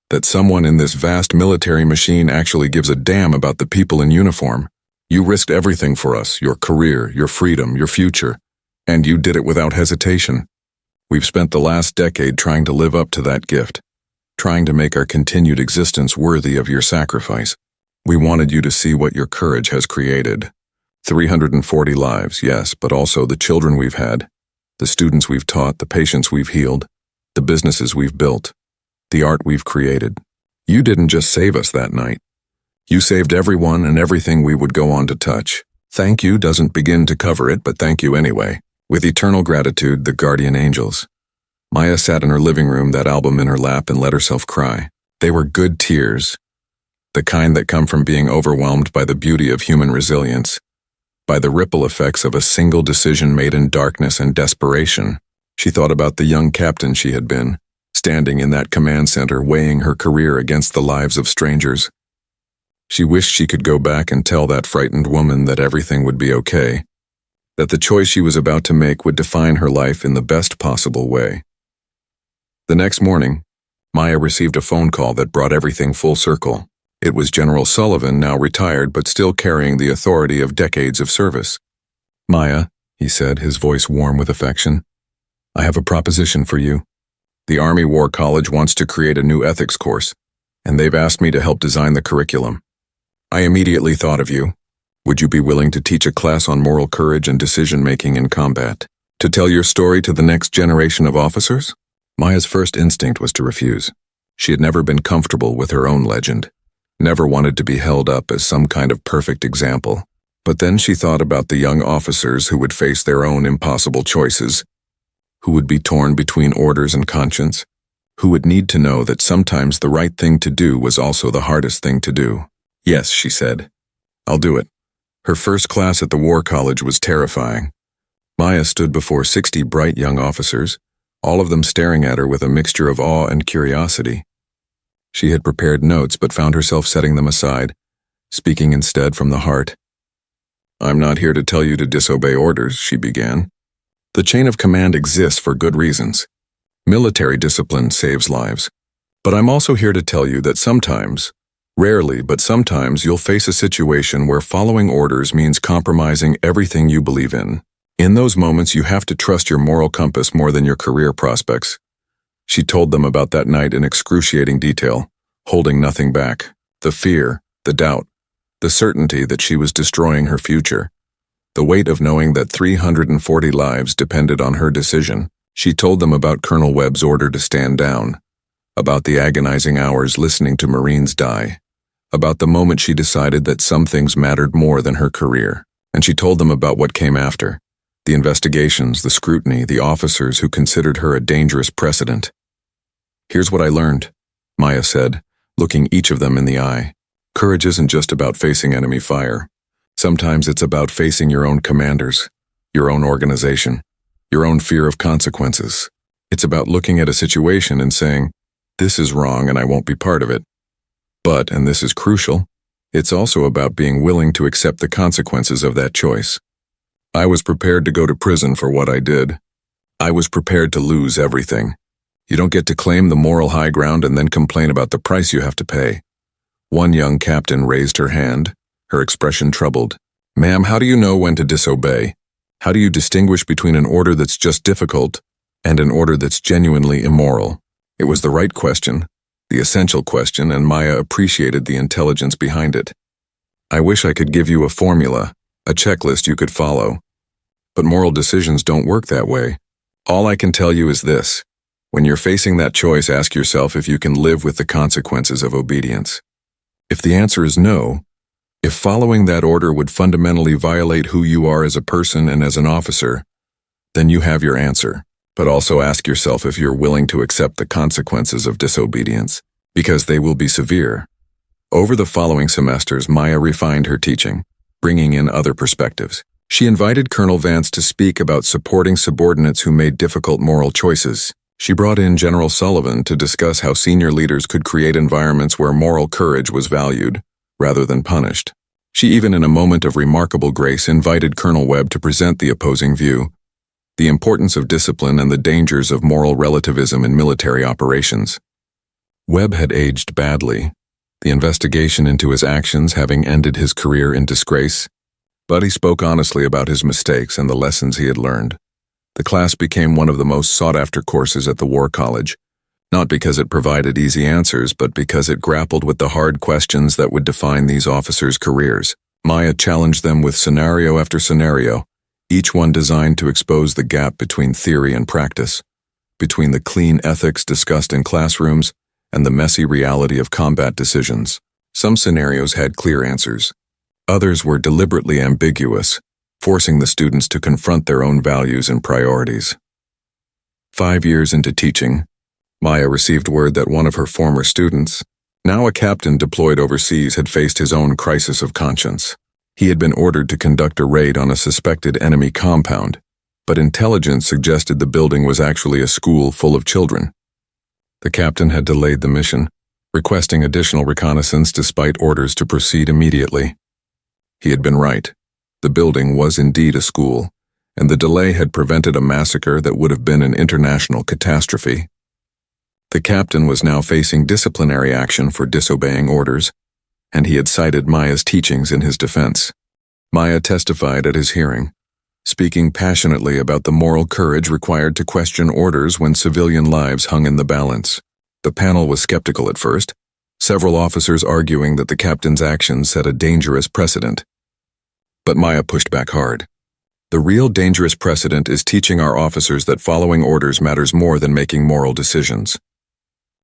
that someone in this vast military machine actually gives a damn about the people in uniform. You risked everything for us, your career, your freedom, your future, and you did it without hesitation. We've spent the last decade trying to live up to that gift, trying to make our continued existence worthy of your sacrifice. We wanted you to see what your courage has created. 340 lives, yes, but also the children we've had, the students we've taught, the patients we've healed, the businesses we've built, the art we've created. You didn't just save us that night. You saved everyone and everything we would go on to touch. Thank you doesn't begin to cover it, but thank you anyway. With eternal gratitude, the guardian angels. Maya sat in her living room, that album in her lap, and let herself cry. They were good tears, the kind that come from being overwhelmed by the beauty of human resilience, by the ripple effects of a single decision made in darkness and desperation. She thought about the young captain she had been, standing in that command center, weighing her career against the lives of strangers. She wished she could go back and tell that frightened woman that everything would be okay, that the choice she was about to make would define her life in the best possible way. The next morning, Maya received a phone call that brought everything full circle. It was General Sullivan, now retired but still carrying the authority of decades of service. "Maya," he said, his voice warm with affection, "I have a proposition for you. The Army War College wants to create a new ethics course, and they've asked me to help design the curriculum. I immediately thought of you. Would you be willing to teach a class on moral courage and decision-making in combat? To tell your story to the next generation of officers?" Maya's first instinct was to refuse. She had never been comfortable with her own legend, never wanted to be held up as some kind of perfect example. But then she thought about the young officers who would face their own impossible choices, who would be torn between orders and conscience, who would need to know that sometimes the right thing to do was also the hardest thing to do. "Yes," she said. "I'll do it." Her first class at the War College was terrifying. Maya stood before 60 bright young officers, all of them staring at her with a mixture of awe and curiosity. She had prepared notes but found herself setting them aside, speaking instead from the heart. "I'm not here to tell you to disobey orders," she began. "The chain of command exists for good reasons. Military discipline saves lives. But I'm also here to tell you that sometimes, rarely, but sometimes you'll face a situation where following orders means compromising everything you believe in. In those moments, you have to trust your moral compass more than your career prospects." She told them about that night in excruciating detail, holding nothing back. The fear, the doubt, the certainty that she was destroying her future. The weight of knowing that 340 lives depended on her decision. She told them about Colonel Webb's order to stand down, about the agonizing hours listening to Marines die, about the moment she decided that some things mattered more than her career. And she told them about what came after, the investigations, the scrutiny, the officers who considered her a dangerous precedent. "Here's what I learned," Maya said, looking each of them in the eye. "Courage isn't just about facing enemy fire. Sometimes it's about facing your own commanders, your own organization, your own fear of consequences. It's about looking at a situation and saying, 'This is wrong and I won't be part of it.' But, and this is crucial, it's also about being willing to accept the consequences of that choice. I was prepared to go to prison for what I did. I was prepared to lose everything. You don't get to claim the moral high ground and then complain about the price you have to pay." One young captain raised her hand, her expression troubled. "Ma'am, how do you know when to disobey? How do you distinguish between an order that's just difficult and an order that's genuinely immoral?" It was the right question, the essential question, and Maya appreciated the intelligence behind it. "I wish I could give you a formula, a checklist you could follow. But moral decisions don't work that way. All I can tell you is this. When you're facing that choice, ask yourself if you can live with the consequences of obedience. If the answer is no, if following that order would fundamentally violate who you are as a person and as an officer, then you have your answer. But also ask yourself if you're willing to accept the consequences of disobedience, because they will be severe." Over the following semesters, Maya refined her teaching, bringing in other perspectives. She invited Colonel Vance to speak about supporting subordinates who made difficult moral choices. She brought in General Sullivan to discuss how senior leaders could create environments where moral courage was valued, rather than punished. She even, in a moment of remarkable grace, invited Colonel Webb to present the opposing view, the importance of discipline and the dangers of moral relativism in military operations. Webb had aged badly, the investigation into his actions having ended his career in disgrace. But he spoke honestly about his mistakes and the lessons he had learned. The class became one of the most sought-after courses at the War College, not because it provided easy answers, but because it grappled with the hard questions that would define these officers' careers. Maya challenged them with scenario after scenario, each one designed to expose the gap between theory and practice, between the clean ethics discussed in classrooms and the messy reality of combat decisions. Some scenarios had clear answers. Others were deliberately ambiguous, forcing the students to confront their own values and priorities. 5 years into teaching, Maya received word that one of her former students, now a captain deployed overseas, had faced his own crisis of conscience. He had been ordered to conduct a raid on a suspected enemy compound, but intelligence suggested the building was actually a school full of children. The captain had delayed the mission, requesting additional reconnaissance despite orders to proceed immediately. He had been right. The building was indeed a school, and the delay had prevented a massacre that would have been an international catastrophe. The captain was now facing disciplinary action for disobeying orders, and he had cited Maya's teachings in his defense. Maya testified at his hearing, speaking passionately about the moral courage required to question orders when civilian lives hung in the balance. The panel was skeptical at first, several officers arguing that the captain's actions set a dangerous precedent. But Maya pushed back hard. The real dangerous precedent is teaching our officers that following orders matters more than making moral decisions.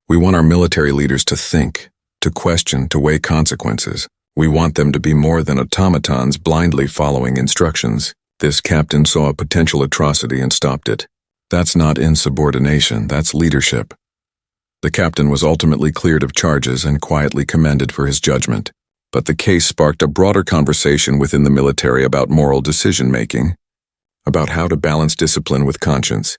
We want our military leaders to think, to question, to weigh consequences. We want them to be more than automatons blindly following instructions. This captain saw a potential atrocity and stopped it. That's not insubordination, that's leadership. The captain was ultimately cleared of charges and quietly commended for his judgment. But the case sparked a broader conversation within the military about moral decision-making, about how to balance discipline with conscience,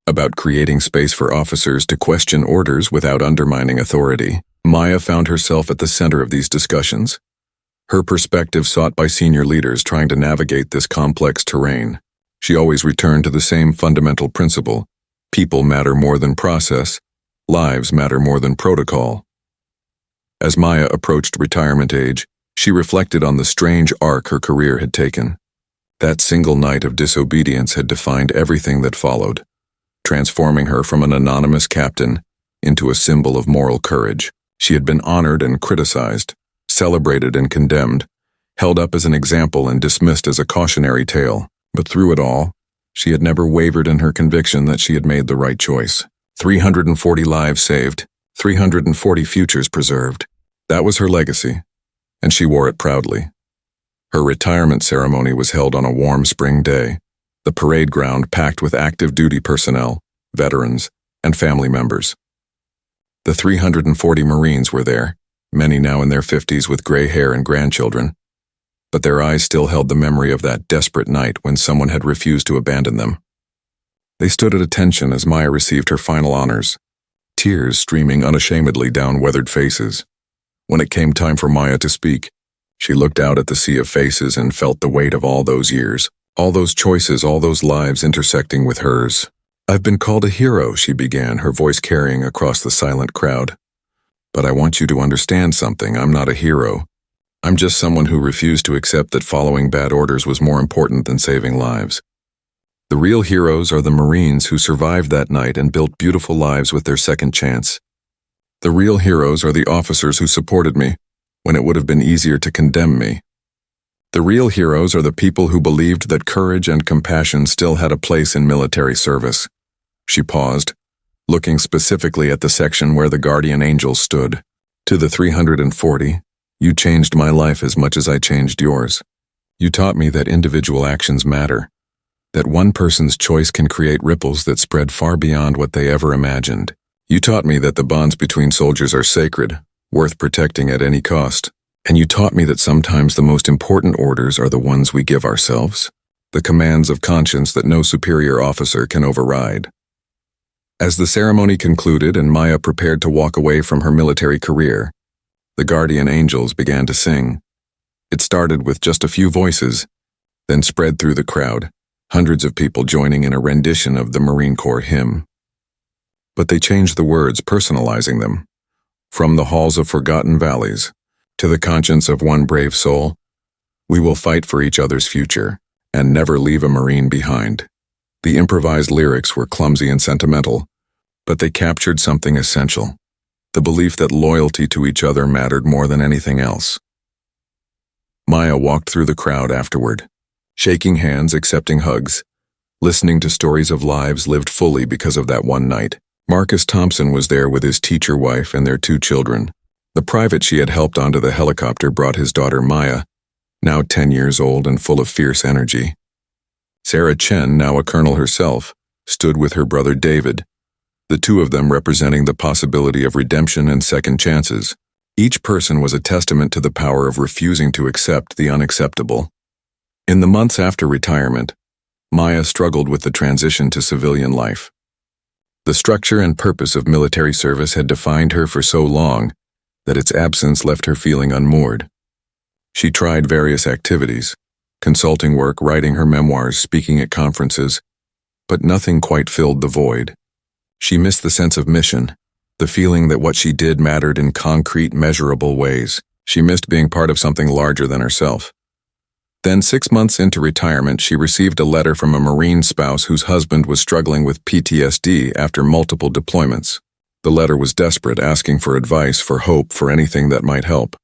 about creating space for officers to question orders without undermining authority. Maya found herself at the center of these discussions, her perspective sought by senior leaders trying to navigate this complex terrain. She always returned to the same fundamental principle: people matter more than process, lives matter more than protocol. As Maya approached retirement age, she reflected on the strange arc her career had taken. That single night of disobedience had defined everything that followed, transforming her from an anonymous captain into a symbol of moral courage. She had been honored and criticized, celebrated and condemned, held up as an example and dismissed as a cautionary tale. But through it all, she had never wavered in her conviction that she had made the right choice. 340 lives saved, 340 futures preserved. That was her legacy, and she wore it proudly. Her retirement ceremony was held on a warm spring day, the parade ground packed with active duty personnel, veterans, and family members. The 340 Marines were there, many now in their 50s with gray hair and grandchildren, but their eyes still held the memory of that desperate night when someone had refused to abandon them. They stood at attention as Maya received her final honors, tears streaming unashamedly down weathered faces. When it came time for Maya to speak, she looked out at the sea of faces and felt the weight of all those years, all those choices, all those lives intersecting with hers. "I've been called a hero," she began, her voice carrying across the silent crowd. "But I want you to understand something. I'm not a hero. I'm just someone who refused to accept that following bad orders was more important than saving lives. The real heroes are the Marines who survived that night and built beautiful lives with their second chance. The real heroes are the officers who supported me when it would have been easier to condemn me. The real heroes are the people who believed that courage and compassion still had a place in military service." She paused, looking specifically at the section where the guardian angels stood. "To the 340, you changed my life as much as I changed yours. You taught me that individual actions matter, that one person's choice can create ripples that spread far beyond what they ever imagined. You taught me that the bonds between soldiers are sacred, worth protecting at any cost. And you taught me that sometimes the most important orders are the ones we give ourselves, the commands of conscience that no superior officer can override." As the ceremony concluded and Maya prepared to walk away from her military career, the guardian angels began to sing. It started with just a few voices, then spread through the crowd, hundreds of people joining in a rendition of the Marine Corps hymn. But they changed the words, personalizing them. From the halls of forgotten valleys, to the conscience of one brave soul, We will fight for each other's future and never leave a Marine behind. The improvised lyrics were clumsy and sentimental, but they captured something essential, the belief that loyalty to each other mattered more than anything else. Maya walked through the crowd afterward, shaking hands, accepting hugs, listening to stories of lives lived fully because of that one night. Marcus Thompson was there with his teacher wife and their 2 children. The private she had helped onto the helicopter brought his daughter Maya, now 10 years old and full of fierce energy. Sarah Chen, now a colonel herself, stood with her brother David, the 2 of them representing the possibility of redemption and second chances. Each person was a testament to the power of refusing to accept the unacceptable. In the months after retirement, Maya struggled with the transition to civilian life. The structure and purpose of military service had defined her for so long that its absence left her feeling unmoored. She tried various activities, consulting work, writing her memoirs, speaking at conferences, but nothing quite filled the void. She missed the sense of mission, the feeling that what she did mattered in concrete, measurable ways. She missed being part of something larger than herself. Then 6 months into retirement, she received a letter from a Marine spouse whose husband was struggling with PTSD after multiple deployments. The letter was desperate, asking for advice, for hope, for anything that might help.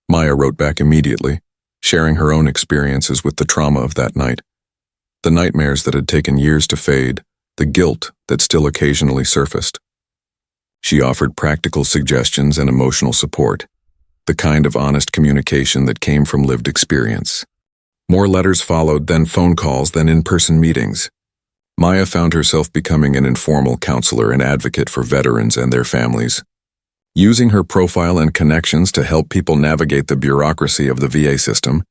Maya wrote back immediately, sharing her own experiences with the trauma of that night, the nightmares that had taken years to fade, the guilt that still occasionally surfaced. She offered practical suggestions and emotional support, the kind of honest communication that came from lived experience. More letters followed, then phone calls, then in-person meetings. Maya found herself becoming an informal counselor and advocate for veterans and their families, using her profile and connections to help people navigate the bureaucracy of the VA system,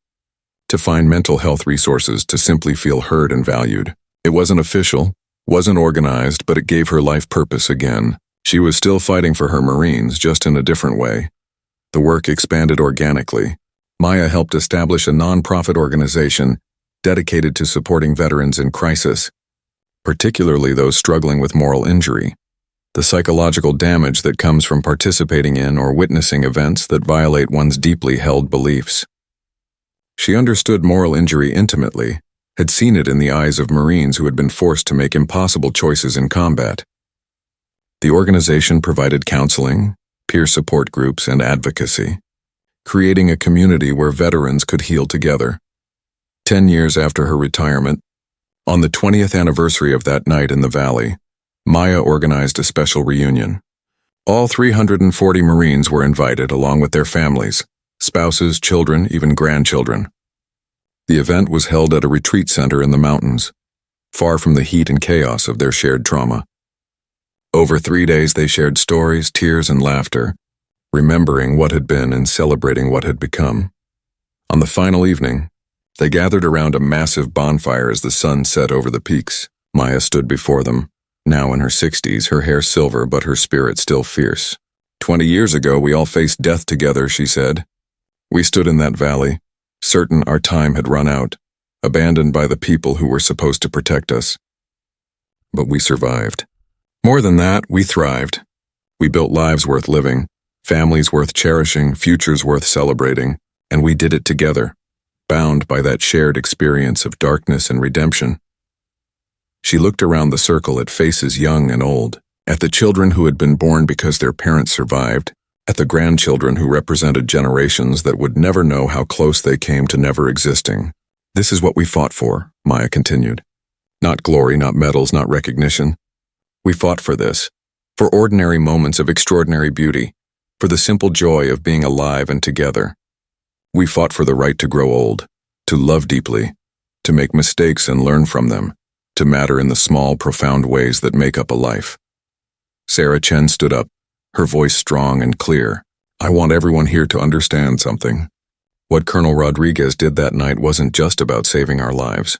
to find mental health resources, to simply feel heard and valued. It wasn't official, wasn't organized, but it gave her life purpose again. She was still fighting for her Marines, just in a different way. The work expanded organically. Maya helped establish a nonprofit organization dedicated to supporting veterans in crisis, particularly those struggling with moral injury, the psychological damage that comes from participating in or witnessing events that violate one's deeply held beliefs. She understood moral injury intimately, had seen it in the eyes of Marines who had been forced to make impossible choices in combat. The organization provided counseling, peer support groups, and advocacy, creating a community where veterans could heal together. 10 years after her retirement, on the 20th anniversary of that night in the Valley, Maya organized a special reunion. All 340 Marines were invited, along with their families, spouses, children, even grandchildren. The event was held at a retreat center in the mountains, far from the heat and chaos of their shared trauma. Over 3 days they shared stories, tears, and laughter, remembering what had been and celebrating what had become. On the final evening, they gathered around a massive bonfire as the sun set over the peaks. Maya stood before them, now in her 60s, her hair silver but her spirit still fierce. 20 years ago, we all faced death together, she said. We stood in that valley, certain our time had run out, abandoned by the people who were supposed to protect us. But we survived. More than that, we thrived. We built lives worth living, families worth cherishing, futures worth celebrating, and we did it together, bound by that shared experience of darkness and redemption. She looked around the circle at faces young and old, at the children who had been born because their parents survived, at the grandchildren who represented generations that would never know how close they came to never existing. This is what we fought for, Maya continued. Not glory, not medals, not recognition. We fought for this, for ordinary moments of extraordinary beauty, for the simple joy of being alive and together. We fought for the right to grow old, to love deeply, to make mistakes and learn from them, to matter in the small, profound ways that make up a life. Sarah Chen stood up, her voice strong and clear. I want everyone here to understand something. What Colonel Rodriguez did that night wasn't just about saving our lives.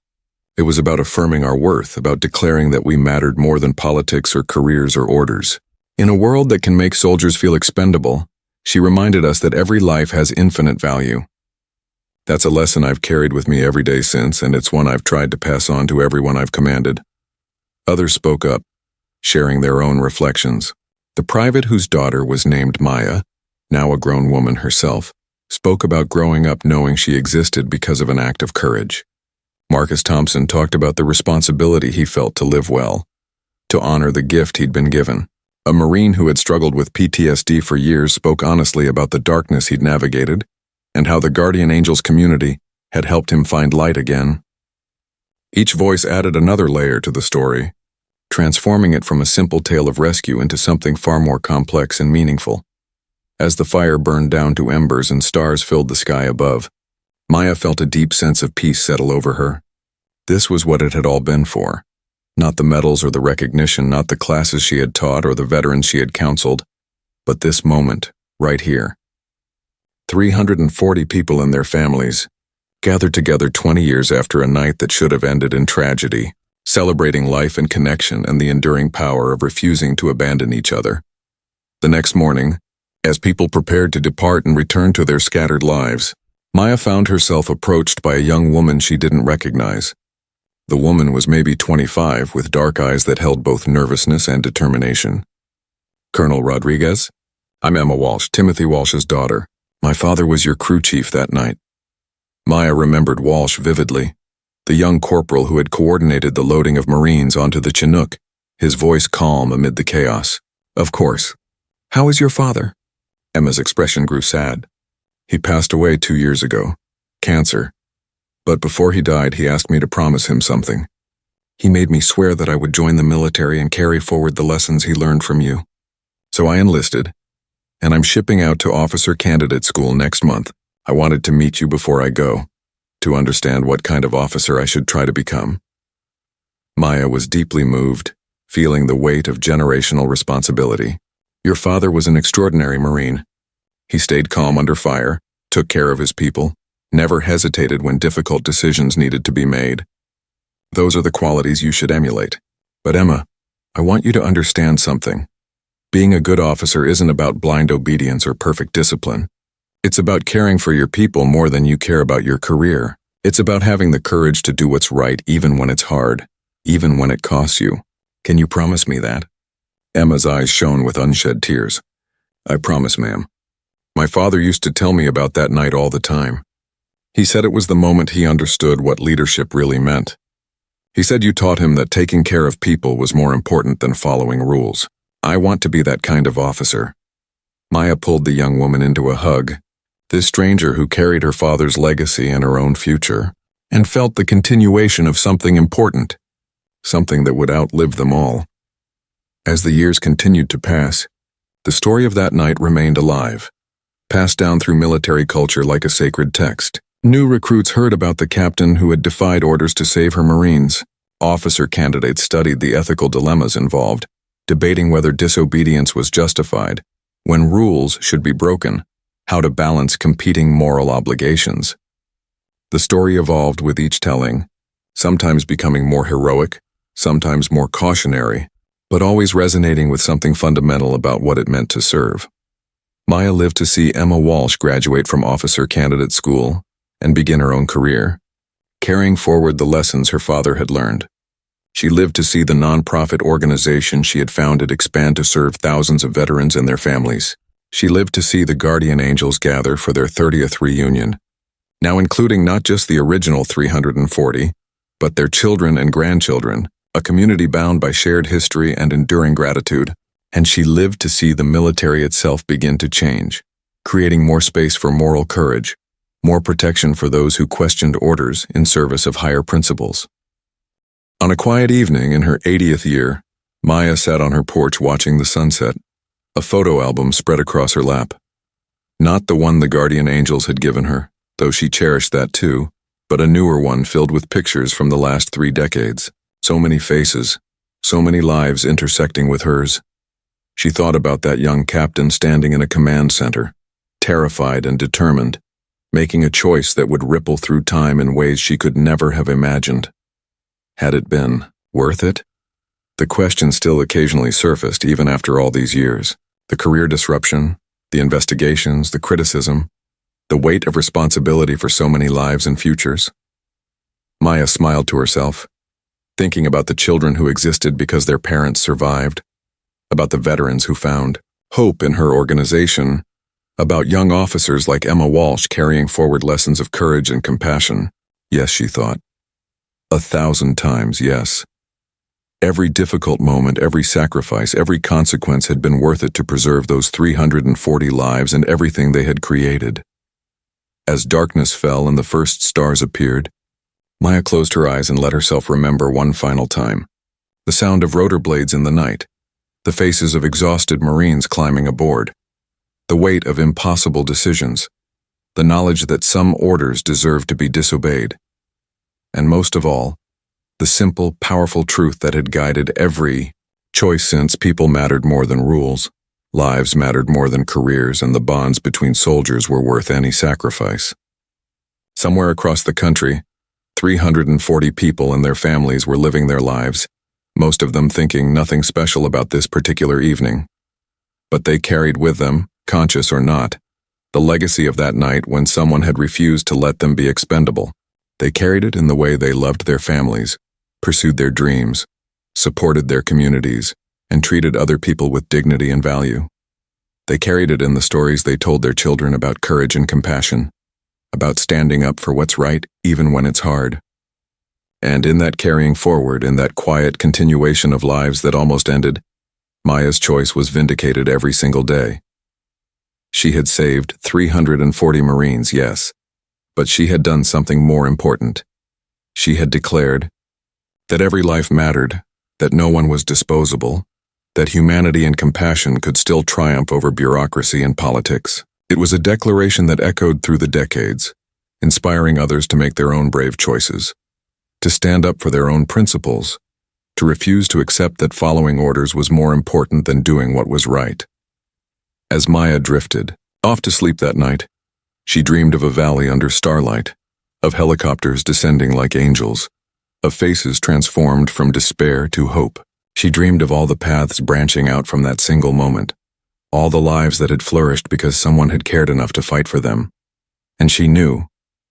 It was about affirming our worth, about declaring that we mattered more than politics or careers or orders. In a world that can make soldiers feel expendable, she reminded us that every life has infinite value. That's a lesson I've carried with me every day since, and it's one I've tried to pass on to everyone I've commanded. Others spoke up, sharing their own reflections. The private whose daughter was named Maya, now a grown woman herself, spoke about growing up knowing she existed because of an act of courage. Marcus Thompson talked about the responsibility he felt to live well, to honor the gift he'd been given. A Marine who had struggled with PTSD for years spoke honestly about the darkness he'd navigated and how the Guardian Angels community had helped him find light again. Each voice added another layer to the story, transforming it from a simple tale of rescue into something far more complex and meaningful. As the fire burned down to embers and stars filled the sky above, Maya felt a deep sense of peace settle over her. This was what it had all been for. Not the medals or the recognition, not the classes she had taught or the veterans she had counseled, but this moment, right here. 340 people and their families gathered together 20 years after a night that should have ended in tragedy, celebrating life and connection and the enduring power of refusing to abandon each other. The next morning, as people prepared to depart and return to their scattered lives, Maya found herself approached by a young woman she didn't recognize. The woman was maybe 25, with dark eyes that held both nervousness and determination. "Colonel Rodriguez? I'm Emma Walsh, Timothy Walsh's daughter. My father was your crew chief that night." Maya remembered Walsh vividly, the young corporal who had coordinated the loading of Marines onto the Chinook, his voice calm amid the chaos. "Of course. How is your father?" Emma's expression grew sad. "He passed away 2 years ago. Cancer. But before he died, he asked me to promise him something. He made me swear that I would join the military and carry forward the lessons he learned from you. So I enlisted, and I'm shipping out to officer candidate school next month. I wanted to meet you before I go, to understand what kind of officer I should try to become." Maya was deeply moved, feeling the weight of generational responsibility. "Your father was an extraordinary Marine. He stayed calm under fire, took care of his people, never hesitated when difficult decisions needed to be made. Those are the qualities you should emulate. But Emma, I want you to understand something. Being a good officer isn't about blind obedience or perfect discipline. It's about caring for your people more than you care about your career. It's about having the courage to do what's right even when it's hard, even when it costs you. Can you promise me that?" Emma's eyes shone with unshed tears. "I promise, ma'am. My father used to tell me about that night all the time. He said it was the moment he understood what leadership really meant. He said you taught him that taking care of people was more important than following rules. I want to be that kind of officer." Maya pulled the young woman into a hug, this stranger who carried her father's legacy and her own future, and felt the continuation of something important, something that would outlive them all. As the years continued to pass, the story of that night remained alive, passed down through military culture like a sacred text. New recruits heard about the captain who had defied orders to save her Marines. Officer candidates studied the ethical dilemmas involved, debating whether disobedience was justified, when rules should be broken, how to balance competing moral obligations. The story evolved with each telling, sometimes becoming more heroic, sometimes more cautionary, but always resonating with something fundamental about what it meant to serve. Maya lived to see Emma Walsh graduate from officer candidate school and begin her own career, carrying forward the lessons her father had learned. She lived to see the nonprofit organization she had founded expand to serve thousands of veterans and their families. She lived to see the Guardian Angels gather for their 30th reunion, now including not just the original 340, but their children and grandchildren, a community bound by shared history and enduring gratitude. And she lived to see the military itself begin to change, creating more space for moral courage, more protection for those who questioned orders in service of higher principles. On a quiet evening in her 80th year, Maya sat on her porch watching the sunset, a photo album spread across her lap. Not the one the Guardian Angels had given her, though she cherished that too, but a newer one filled with pictures from the last 3 decades. So many faces, so many lives intersecting with hers. She thought about that young captain standing in a command center, terrified and determined, making a choice that would ripple through time in ways she could never have imagined. Had it been worth it? The question still occasionally surfaced even after all these years. The career disruption, the investigations, the criticism, the weight of responsibility for so many lives and futures. Maya smiled to herself, thinking about the children who existed because their parents survived, about the veterans who found hope in her organization, About young officers like Emma Walsh carrying forward lessons of courage and compassion. Yes, she thought. 1,000 times, yes. Every difficult moment, every sacrifice, every consequence had been worth it to preserve those 340 lives and everything they had created. As darkness fell and the first stars appeared, Maya closed her eyes and let herself remember one final time. The sound of rotor blades in the night, the faces of exhausted Marines climbing aboard, the weight of impossible decisions, the knowledge that some orders deserved to be disobeyed, and most of all, the simple, powerful truth that had guided every choice since people mattered more than rules, lives mattered more than careers, and the bonds between soldiers were worth any sacrifice. Somewhere across the country, 340 people and their families were living their lives, most of them thinking nothing special about this particular evening. But they carried with them, conscious or not, the legacy of that night when someone had refused to let them be expendable. They carried it in the way they loved their families, pursued their dreams, supported their communities, and treated other people with dignity and value. They carried it in the stories they told their children about courage and compassion, about standing up for what's right even when it's hard. And in that carrying forward, in that quiet continuation of lives that almost ended, Maya's choice was vindicated every single day. She had saved 340 Marines, yes, but she had done something more important. She had declared that every life mattered, that no one was disposable, that humanity and compassion could still triumph over bureaucracy and politics. It was a declaration that echoed through the decades, inspiring others to make their own brave choices, to stand up for their own principles, to refuse to accept that following orders was more important than doing what was right. As Maya drifted off to sleep that night, she dreamed of a valley under starlight, of helicopters descending like angels, of faces transformed from despair to hope. She dreamed of all the paths branching out from that single moment, all the lives that had flourished because someone had cared enough to fight for them. And she knew,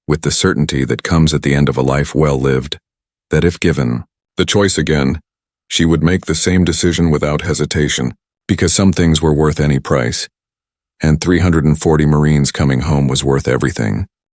with the certainty that comes at the end of a life well lived, that if given the choice again, she would make the same decision without hesitation, because some things were worth any price, and 340 Marines coming home was worth everything.